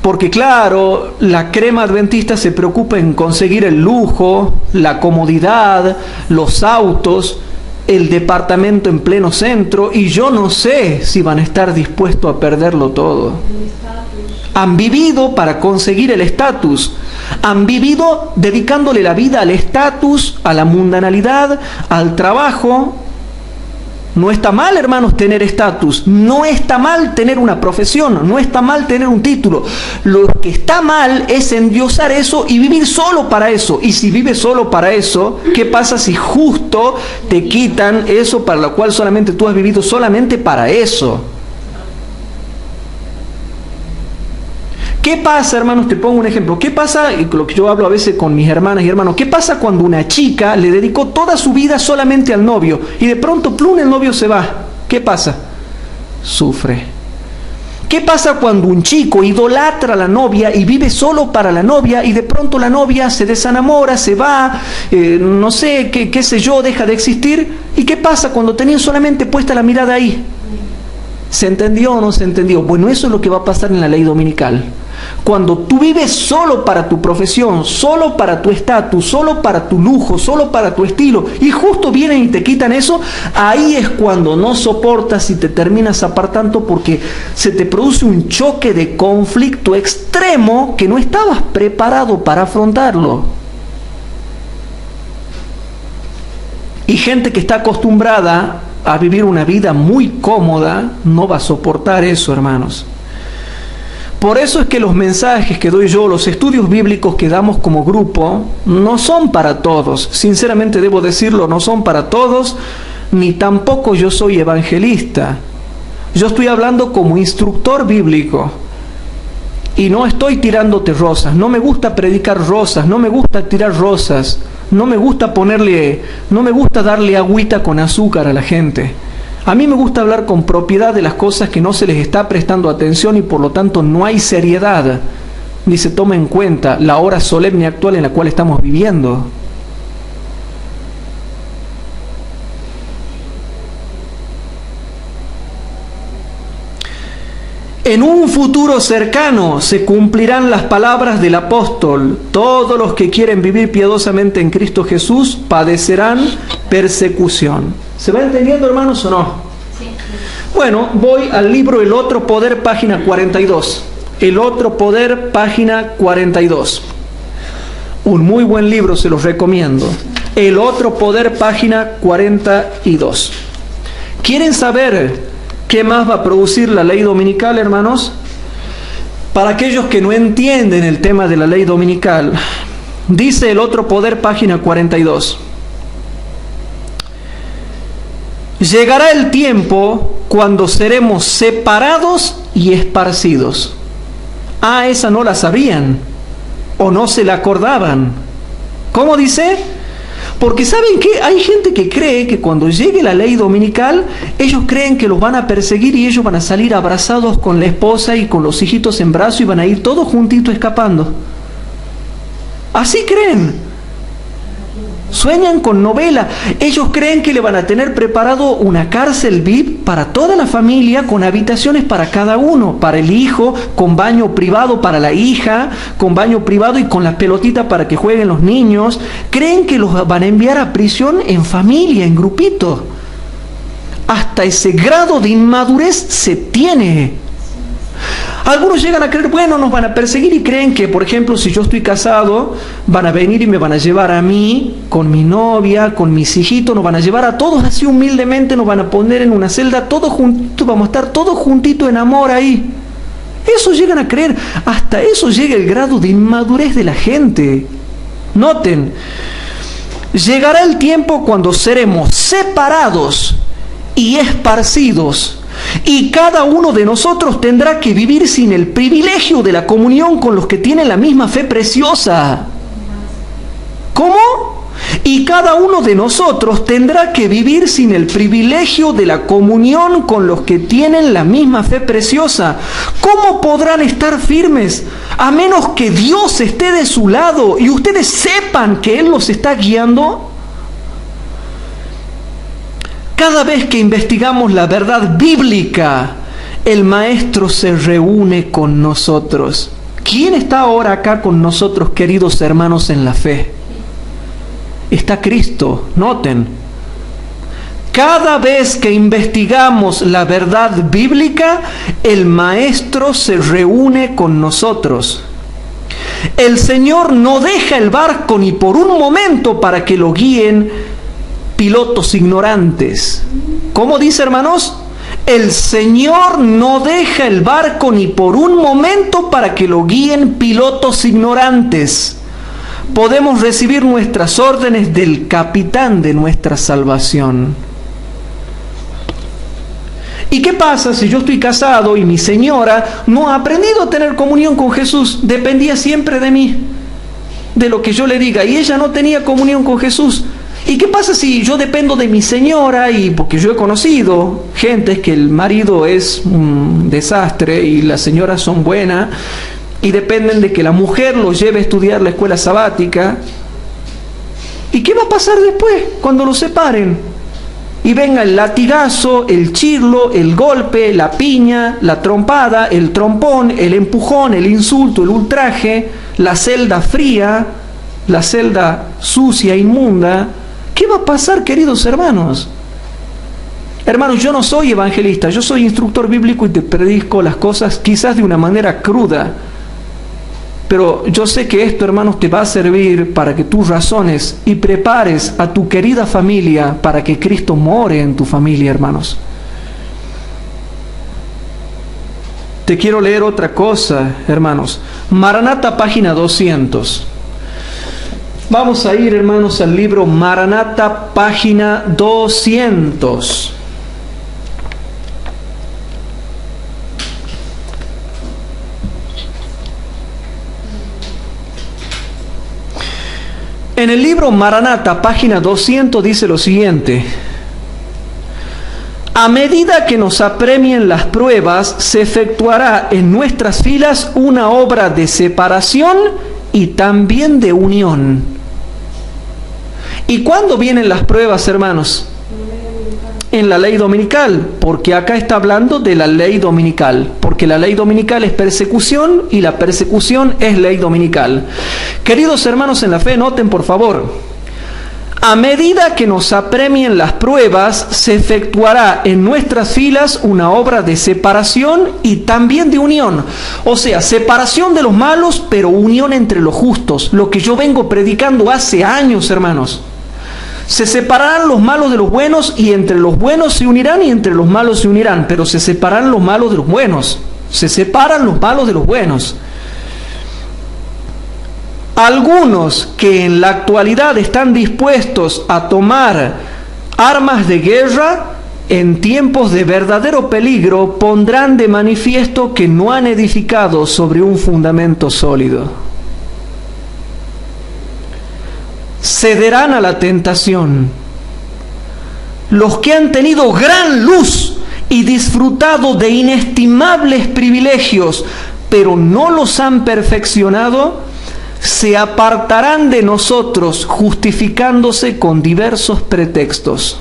Porque claro, la crema adventista se preocupa en conseguir el lujo, la comodidad, los autos, el departamento en pleno centro, y yo no sé si van a estar dispuestos a perderlo todo. Han vivido para conseguir el estatus, han vivido dedicándole la vida al estatus, a la mundanalidad, al trabajo. No está mal, hermanos, tener estatus, no está mal tener una profesión, no está mal tener un título. Lo que está mal es endiosar eso y vivir solo para eso. Y si vives solo para eso, ¿qué pasa si justo te quitan eso para lo cual solamente tú has vivido solamente para eso? ¿Qué ¿Qué pasa, hermanos? Te pongo un ejemplo. ¿Qué pasa, y lo que yo hablo a veces con mis hermanas y hermanos, qué pasa cuando una chica le dedicó toda su vida solamente al novio y de pronto, plum, el novio se va? ¿Qué pasa? Sufre. ¿Qué pasa cuando un chico idolatra a la novia y vive solo para la novia y de pronto la novia se desenamora, se va, no sé, qué sé yo, deja de existir? ¿Y qué pasa cuando tenía solamente puesta la mirada ahí? ¿Se entendió o no se entendió? Bueno, eso es lo que va a pasar en la ley dominical. Cuando tú vives solo para tu profesión, solo para tu estatus, solo para tu lujo, solo para tu estilo, y justo vienen y te quitan eso, ahí es cuando no soportas y te terminas apartando porque se te produce un choque de conflicto extremo que no estabas preparado para afrontarlo. Y gente que está acostumbrada a vivir una vida muy cómoda no va a soportar eso, hermanos. Por eso es que los mensajes que doy yo, los estudios bíblicos que damos como grupo, no son para todos. Sinceramente debo decirlo, no son para todos, ni tampoco yo soy evangelista. Yo estoy hablando como instructor bíblico. Y no estoy tirándote rosas, no me gusta predicar rosas, no me gusta tirar rosas, no me gusta darle agüita con azúcar a la gente. A mí me gusta hablar con propiedad de las cosas que no se les está prestando atención y por lo tanto no hay seriedad, ni se toma en cuenta la hora solemne actual en la cual estamos viviendo. En un futuro cercano se cumplirán las palabras del apóstol: todos los que quieren vivir piadosamente en Cristo Jesús padecerán persecución. ¿Se va entendiendo, hermanos, o no? Sí. Bueno, voy al libro El Otro Poder, página 42. El Otro Poder, página 42. Un muy buen libro, se los recomiendo. El Otro Poder, página 42. ¿Quieren saber qué más va a producir la ley dominical, hermanos? Para aquellos que no entienden el tema de la ley dominical, dice El Otro Poder, página 42. Llegará el tiempo cuando seremos separados y esparcidos. Ah, esa no la sabían, o no se la acordaban. ¿Cómo dice? Porque ¿saben qué? Hay gente que cree que cuando llegue la ley dominical, ellos creen que los van a perseguir y ellos van a salir abrazados con la esposa y con los hijitos en brazos y van a ir todos juntitos escapando. Así creen. Sueñan con novela. Ellos creen que le van a tener preparado una cárcel VIP para toda la familia, con habitaciones para cada uno, para el hijo, con baño privado para la hija, con baño privado y con la pelotita para que jueguen los niños. Creen que los van a enviar a prisión en familia, en grupito. Hasta ese grado de inmadurez se tiene. Algunos llegan a creer, bueno, nos van a perseguir y creen que, por ejemplo, si yo estoy casado, van a venir y me van a llevar a mí, con mi novia, con mis hijitos, nos van a llevar a todos así humildemente, nos van a poner en una celda, todos juntitos, vamos a estar todos juntitos en amor ahí. Eso llegan a creer, hasta eso llega el grado de inmadurez de la gente. Noten, llegará el tiempo cuando seremos separados y esparcidos, y cada uno de nosotros tendrá que vivir sin el privilegio de la comunión con los que tienen la misma fe preciosa. ¿Cómo? Y cada uno de nosotros tendrá que vivir sin el privilegio de la comunión con los que tienen la misma fe preciosa. ¿Cómo podrán estar firmes a menos que Dios esté de su lado y ustedes sepan que Él los está guiando? Cada vez que investigamos la verdad bíblica, el Maestro se reúne con nosotros. ¿Quién está ahora acá con nosotros, queridos hermanos en la fe? Está Cristo, noten. Cada vez que investigamos la verdad bíblica, el Maestro se reúne con nosotros. El Señor no deja el barco ni por un momento para que lo guíen pilotos ignorantes. ¿Cómo dice, hermanos? El Señor no deja el barco ni por un momento para que lo guíen pilotos ignorantes. Podemos recibir nuestras órdenes del capitán de nuestra salvación. ¿Y qué pasa si yo estoy casado y mi señora no ha aprendido a tener comunión con Jesús? Dependía siempre de mí, de lo que yo le diga, y ella no tenía comunión con Jesús. ¿Y qué pasa si yo dependo de mi señora? Y porque yo he conocido gente que el marido es un desastre y las señoras son buenas y dependen de que la mujer los lleve a estudiar la escuela sabática. ¿Y qué va a pasar después cuando los separen? Y venga el latigazo, el chirlo, el golpe, la piña, la trompada, el trompón, el empujón, el insulto, el ultraje, la celda fría, la celda sucia, inmunda. ¿Qué va a pasar, queridos hermanos? Hermanos, yo no soy evangelista, yo soy instructor bíblico y te predico las cosas quizás de una manera cruda. Pero yo sé que esto, hermanos, te va a servir para que tú razones y prepares a tu querida familia para que Cristo more en tu familia, hermanos. Te quiero leer otra cosa, hermanos. Maranata, página 200. Vamos a ir, hermanos, al libro Maranata, página 200. En el libro Maranata, página 200, dice lo siguiente: a medida que nos apremien las pruebas, se efectuará en nuestras filas una obra de separación y también de unión. ¿Y cuándo vienen las pruebas, hermanos? En la ley dominical, porque acá está hablando de la ley dominical, porque la ley dominical es persecución y la persecución es ley dominical. Queridos hermanos en la fe, noten por favor: a medida que nos apremien las pruebas, se efectuará en nuestras filas una obra de separación y también de unión. O sea, separación de los malos, pero unión entre los justos. Lo que yo vengo predicando hace años, hermanos. Se separarán los malos de los buenos, y entre los buenos se unirán y entre los malos se unirán, pero se separarán los malos de los buenos. Se separan los malos de los buenos. Algunos que en la actualidad están dispuestos a tomar armas de guerra en tiempos de verdadero peligro pondrán de manifiesto que no han edificado sobre un fundamento sólido. Cederán a la tentación. Los que han tenido gran luz y disfrutado de inestimables privilegios, pero no los han perfeccionado, se apartarán de nosotros justificándose con diversos pretextos.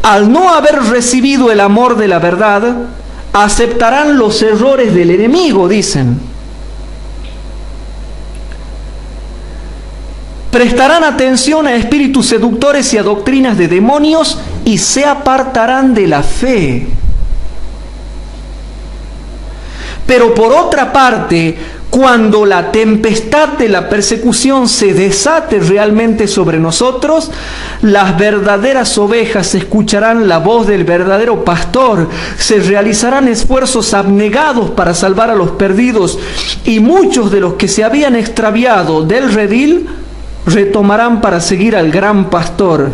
Al no haber recibido el amor de la verdad, aceptarán los errores del enemigo, dicen. Prestarán atención a espíritus seductores y a doctrinas de demonios y se apartarán de la fe. Pero por otra parte, cuando la tempestad de la persecución se desate realmente sobre nosotros, las verdaderas ovejas escucharán la voz del verdadero pastor, se realizarán esfuerzos abnegados para salvar a los perdidos, y muchos de los que se habían extraviado del redil retomarán para seguir al gran pastor.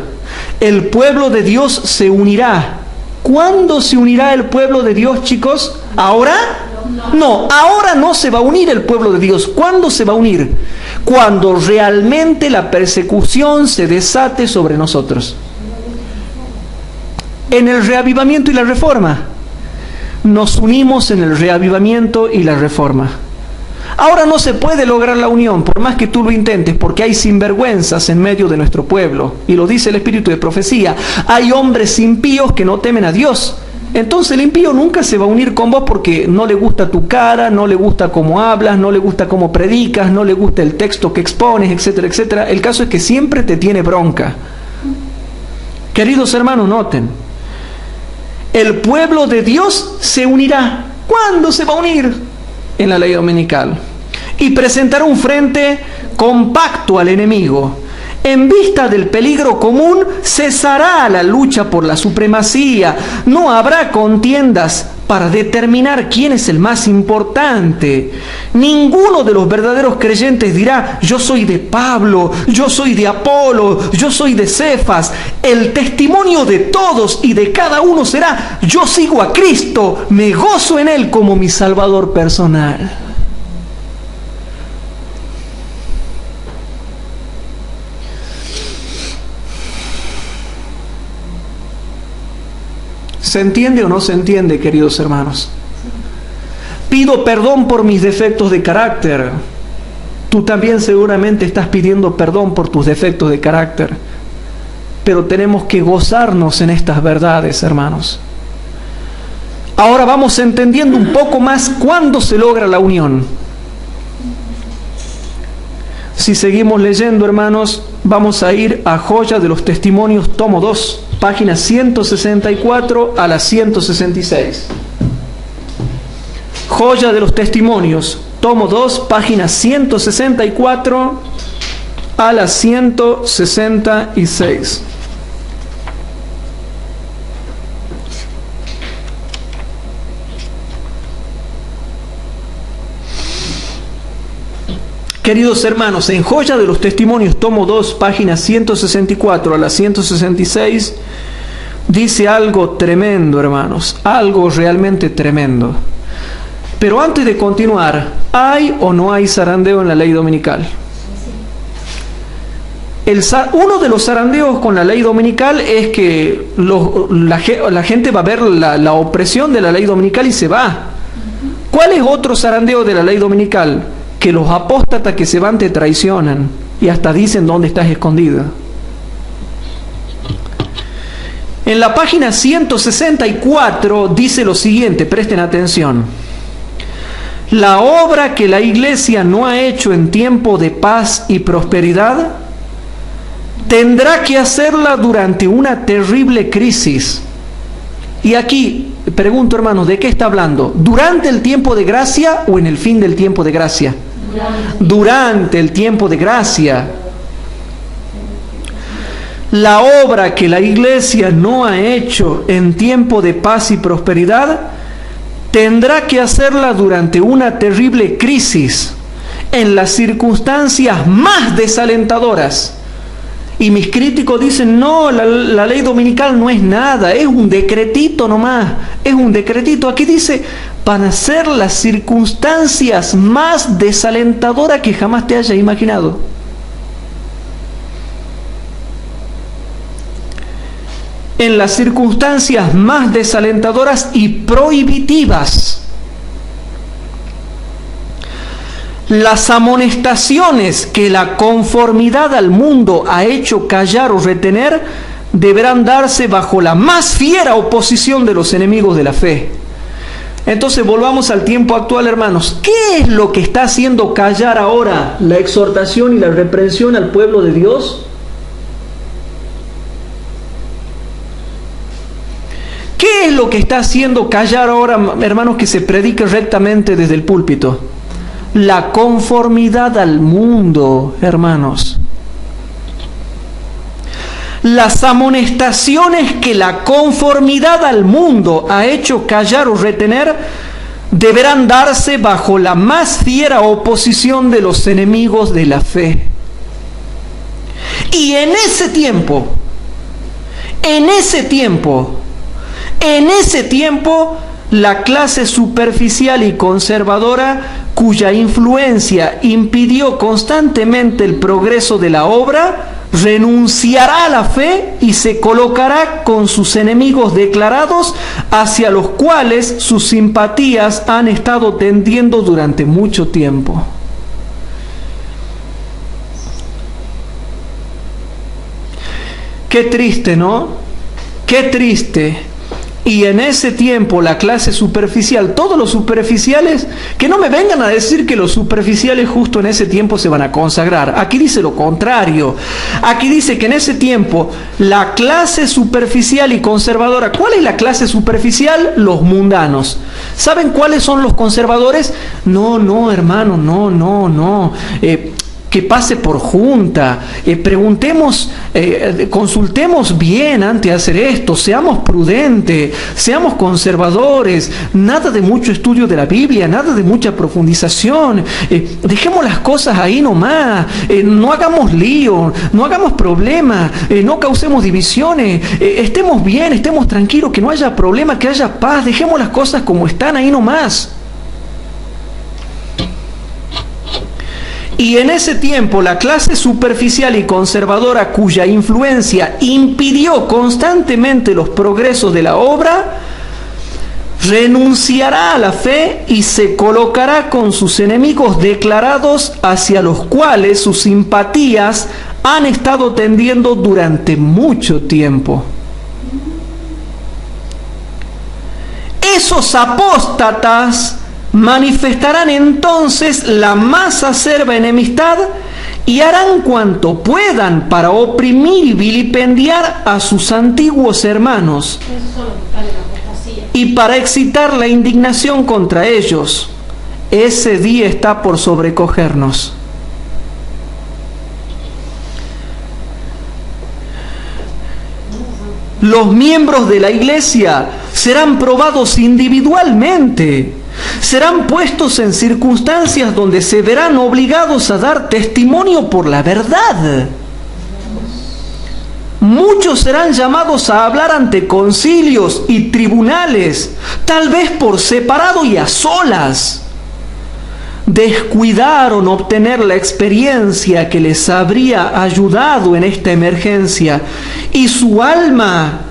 El pueblo de Dios se unirá. ¿Cuándo se unirá el pueblo de Dios, chicos? ¿Ahora? No, ahora no se va a unir el pueblo de Dios. ¿Cuándo se va a unir? Cuando realmente la persecución se desate sobre nosotros. En el reavivamiento y la reforma. Nos unimos en el reavivamiento y la reforma. Ahora no se puede lograr la unión, por más que tú lo intentes, porque hay sinvergüenzas en medio de nuestro pueblo. Y lo dice el espíritu de profecía. Hay hombres impíos que no temen a Dios. Entonces el impío nunca se va a unir con vos porque no le gusta tu cara, no le gusta cómo hablas, no le gusta cómo predicas, no le gusta el texto que expones, etcétera, etcétera. El caso es que siempre te tiene bronca. Queridos hermanos, noten. El pueblo de Dios se unirá. ¿Cuándo se va a unir? En la ley dominical. Y presentará un frente compacto al enemigo. En vista del peligro común, cesará la lucha por la supremacía. No habrá contiendas para determinar quién es el más importante. Ninguno de los verdaderos creyentes dirá, yo soy de Pablo, yo soy de Apolo, yo soy de Cefas. El testimonio de todos y de cada uno será, yo sigo a Cristo, me gozo en Él como mi Salvador personal. ¿Se entiende o no se entiende, queridos hermanos? Pido perdón por mis defectos de carácter. Tú también seguramente estás pidiendo perdón por tus defectos de carácter. Pero tenemos que gozarnos en estas verdades, hermanos. Ahora vamos entendiendo un poco más cuándo se logra la unión. Si seguimos leyendo, hermanos, vamos a ir a Joya de los Testimonios, tomo 2. Páginas 164 a la 166. Joya de los Testimonios, tomo 2, páginas 164 a la 166. Queridos hermanos, en Joya de los Testimonios, tomo 2, páginas 164 a la 166, dice algo tremendo, hermanos, algo realmente tremendo. Pero antes de continuar, ¿hay o no hay zarandeo en la ley dominical? Uno de los zarandeos con la ley dominical es que la gente va a ver la opresión de la ley dominical y se va. ¿Cuál es otro zarandeo de la ley dominical? Que los apóstatas que se van te traicionan y hasta dicen dónde estás escondido. En la página 164 dice lo siguiente, presten atención. La obra que la iglesia no ha hecho en tiempo de paz y prosperidad, tendrá que hacerla durante una terrible crisis. Y aquí, pregunto hermanos, ¿de qué está hablando? ¿Durante el tiempo de gracia o en el fin del tiempo de gracia? Durante el tiempo de gracia. La obra que la iglesia no ha hecho en tiempo de paz y prosperidad, tendrá que hacerla durante una terrible crisis, en las circunstancias más desalentadoras. Y mis críticos dicen, no, la ley dominical no es nada, es un decretito nomás, es un decretito. Aquí dice, van a ser las circunstancias más desalentadoras que jamás te hayas imaginado. En las circunstancias más desalentadoras y prohibitivas. Las amonestaciones que la conformidad al mundo ha hecho callar o retener deberán darse bajo la más fiera oposición de los enemigos de la fe. Entonces volvamos al tiempo actual, hermanos. ¿Qué es lo que está haciendo callar ahora la exhortación y la reprensión al pueblo de Dios? ¿Qué es lo que está haciendo callar ahora, hermanos, que se predique rectamente desde el púlpito? La conformidad al mundo, hermanos. Las amonestaciones que la conformidad al mundo ha hecho callar o retener deberán darse bajo la más fiera oposición de los enemigos de la fe. Y en ese tiempo, la clase superficial y conservadora, cuya influencia impidió constantemente el progreso de la obra, renunciará a la fe y se colocará con sus enemigos declarados, hacia los cuales sus simpatías han estado tendiendo durante mucho tiempo. Qué triste, ¿no? Qué triste. Y en ese tiempo la clase superficial, todos los superficiales, que no me vengan a decir que los superficiales justo en ese tiempo se van a consagrar. Aquí dice lo contrario. Aquí dice que en ese tiempo la clase superficial y conservadora, ¿cuál es la clase superficial? Los mundanos. ¿Saben cuáles son los conservadores? No, hermano, no. que pase por junta, preguntemos, consultemos bien antes de hacer esto, seamos prudentes, seamos conservadores, nada de mucho estudio de la Biblia, nada de mucha profundización, dejemos las cosas ahí nomás, no hagamos lío, no hagamos problemas, no causemos divisiones, estemos bien, estemos tranquilos, que no haya problema, que haya paz, dejemos las cosas como están ahí nomás. Y en ese tiempo la clase superficial y conservadora, cuya influencia impidió constantemente los progresos de la obra, renunciará a la fe y se colocará con sus enemigos declarados, hacia los cuales sus simpatías han estado tendiendo durante mucho tiempo. Esos apóstatas manifestarán entonces la más acerba enemistad y harán cuanto puedan para oprimir y vilipendiar a sus antiguos hermanos y para excitar la indignación contra ellos. Ese día está por sobrecogernos. Los miembros de la iglesia serán probados individualmente. Serán puestos en circunstancias donde se verán obligados a dar testimonio por la verdad. Muchos serán llamados a hablar ante concilios y tribunales, tal vez por separado y a solas. Descuidaron obtener la experiencia que les habría ayudado en esta emergencia, y su alma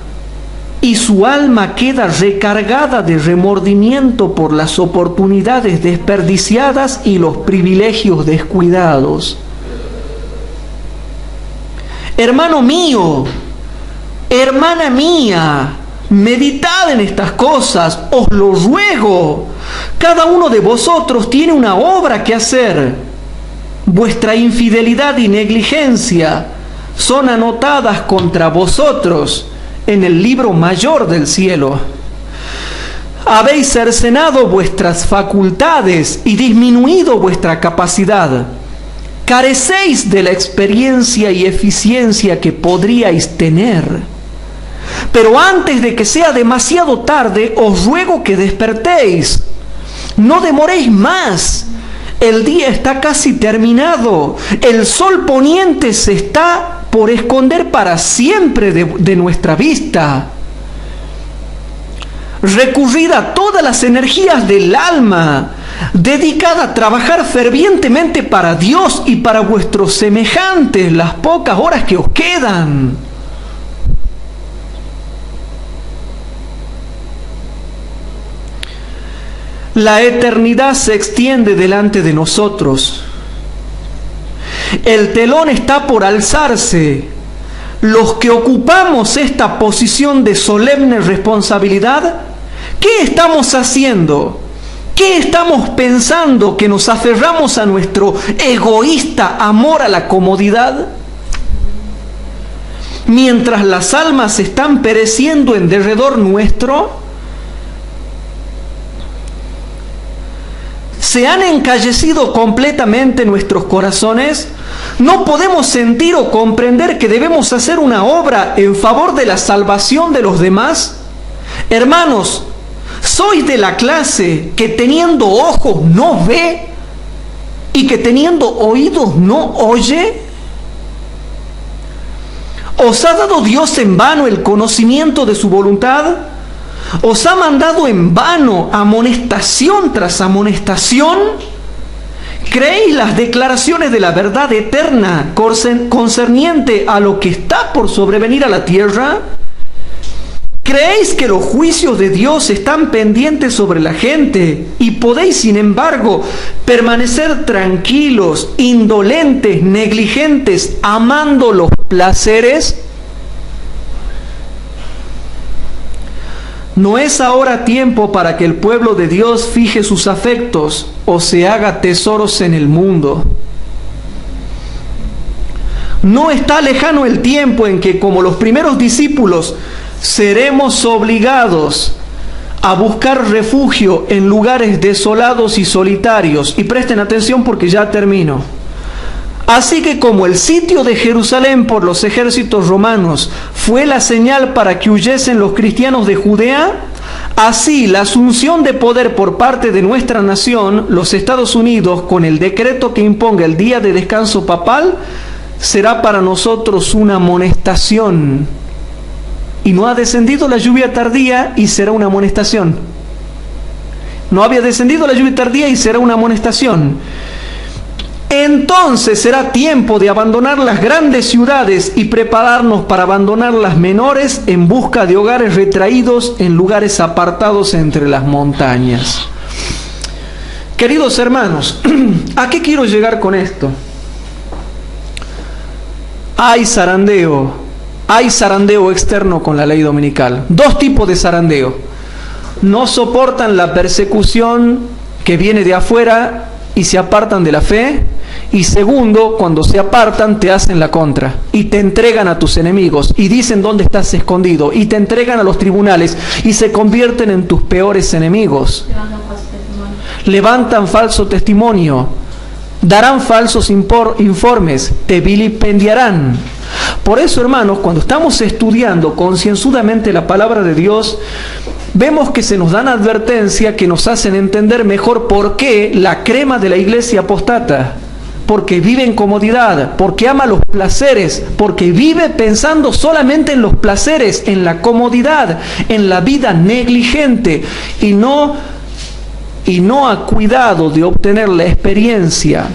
queda recargada de remordimiento por las oportunidades desperdiciadas y los privilegios descuidados. Hermano mío, hermana mía, meditad en estas cosas, os lo ruego. Cada uno de vosotros tiene una obra que hacer. Vuestra infidelidad y negligencia son anotadas contra vosotros en el libro mayor del cielo. Habéis cercenado vuestras facultades y disminuido vuestra capacidad. Carecéis de la experiencia y eficiencia que podríais tener. Pero antes de que sea demasiado tarde, os ruego que despertéis. No demoréis más. El día está casi terminado. El sol poniente se está por esconder para siempre de nuestra vista. Recurrid a todas las energías del alma, dedicada a trabajar fervientemente para Dios y para vuestros semejantes las pocas horas que os quedan. La eternidad se extiende delante de nosotros. El telón está por alzarse. Los que ocupamos esta posición de solemne responsabilidad, ¿qué estamos haciendo? ¿Qué estamos pensando que nos aferramos a nuestro egoísta amor a la comodidad? Mientras las almas están pereciendo en derredor nuestro, ¿se han encallecido completamente nuestros corazones? ¿No podemos sentir o comprender que debemos hacer una obra en favor de la salvación de los demás? Hermanos, ¿sois de la clase que teniendo ojos no ve y que teniendo oídos no oye? ¿Os ha dado Dios en vano el conocimiento de su voluntad? ¿Os ha mandado en vano amonestación tras amonestación? ¿Creéis las declaraciones de la verdad eterna concerniente a lo que está por sobrevenir a la tierra? ¿Creéis que los juicios de Dios están pendientes sobre la gente y podéis, sin embargo, permanecer tranquilos, indolentes, negligentes, amando los placeres? ¿No es ahora tiempo para que el pueblo de Dios fije sus afectos o se haga tesoros en el mundo? ¿No está lejano el tiempo en que, como los primeros discípulos, seremos obligados a buscar refugio en lugares desolados y solitarios? Y presten atención porque ya termino. Así que como el sitio de Jerusalén por los ejércitos romanos fue la señal para que huyesen los cristianos de Judea, así la asunción de poder por parte de nuestra nación, los Estados Unidos, con el decreto que imponga el día de descanso papal, será para nosotros una amonestación. Y no ha descendido la lluvia tardía y será una amonestación. No había descendido la lluvia tardía y será una amonestación. Entonces será tiempo de abandonar las grandes ciudades y prepararnos para abandonar las menores en busca de hogares retraídos en lugares apartados entre las montañas. Queridos hermanos, ¿a qué quiero llegar con esto? Hay zarandeo externo con la ley dominical. Dos tipos de zarandeo. No soportan la persecución que viene de afuera y se apartan de la fe. Y segundo, cuando se apartan te hacen la contra y te entregan a tus enemigos y dicen dónde estás escondido y te entregan a los tribunales y se convierten en tus peores enemigos. Levantan falso testimonio, darán falsos informes, te vilipendiarán. Por eso, hermanos, cuando estamos estudiando concienzudamente la palabra de Dios, vemos que se nos dan advertencias que nos hacen entender mejor por qué la crema de la iglesia apostata. Porque vive en comodidad, porque ama los placeres, porque vive pensando solamente en los placeres, en la comodidad, en la vida negligente y no ha cuidado de obtener la experiencia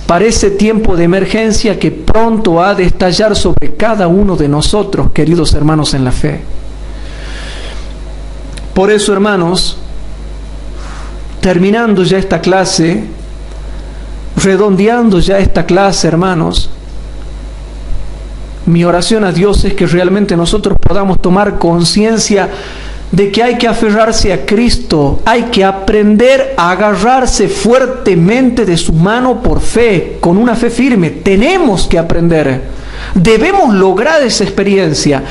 para ese tiempo de emergencia que pronto ha de estallar sobre cada uno de nosotros, queridos hermanos en la fe. Por eso, hermanos, terminando ya esta clase, redondeando ya esta clase, hermanos, mi oración a Dios es que realmente nosotros podamos tomar conciencia de que hay que aferrarse a Cristo, hay que aprender a agarrarse fuertemente de su mano por fe, con una fe firme. Tenemos que aprender, debemos lograr esa experiencia.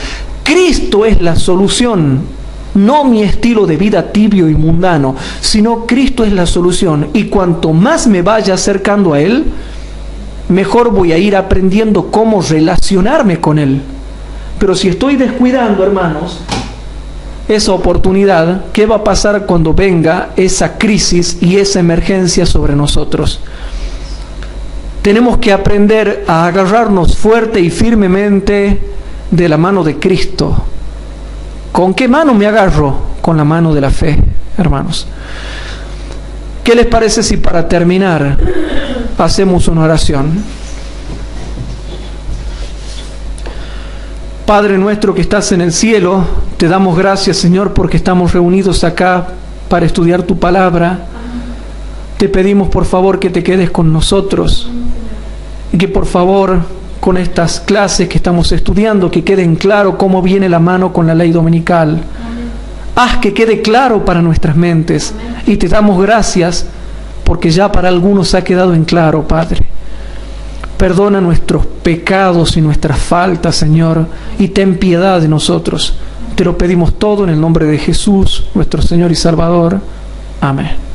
Cristo es la solución. No mi estilo de vida tibio y mundano, sino Cristo es la solución. Y cuanto más me vaya acercando a Él, mejor voy a ir aprendiendo cómo relacionarme con Él. Pero si estoy descuidando, hermanos, esa oportunidad, ¿qué va a pasar cuando venga esa crisis y esa emergencia sobre nosotros? Tenemos que aprender a agarrarnos fuerte y firmemente de la mano de Cristo. ¿Con qué mano me agarro? Con la mano de la fe, hermanos. ¿Qué les parece si para terminar hacemos una oración? Padre nuestro que estás en el cielo, te damos gracias, Señor, porque estamos reunidos acá para estudiar tu palabra. Te pedimos, por favor, que te quedes con nosotros y que, por favor, con estas clases que estamos estudiando, que queden claro cómo viene la mano con la ley dominical. Haz que quede claro para nuestras mentes. Y te damos gracias porque ya para algunos ha quedado en claro, Padre. Perdona nuestros pecados y nuestras faltas, Señor, y ten piedad de nosotros. Te lo pedimos todo en el nombre de Jesús, nuestro Señor y Salvador. Amén.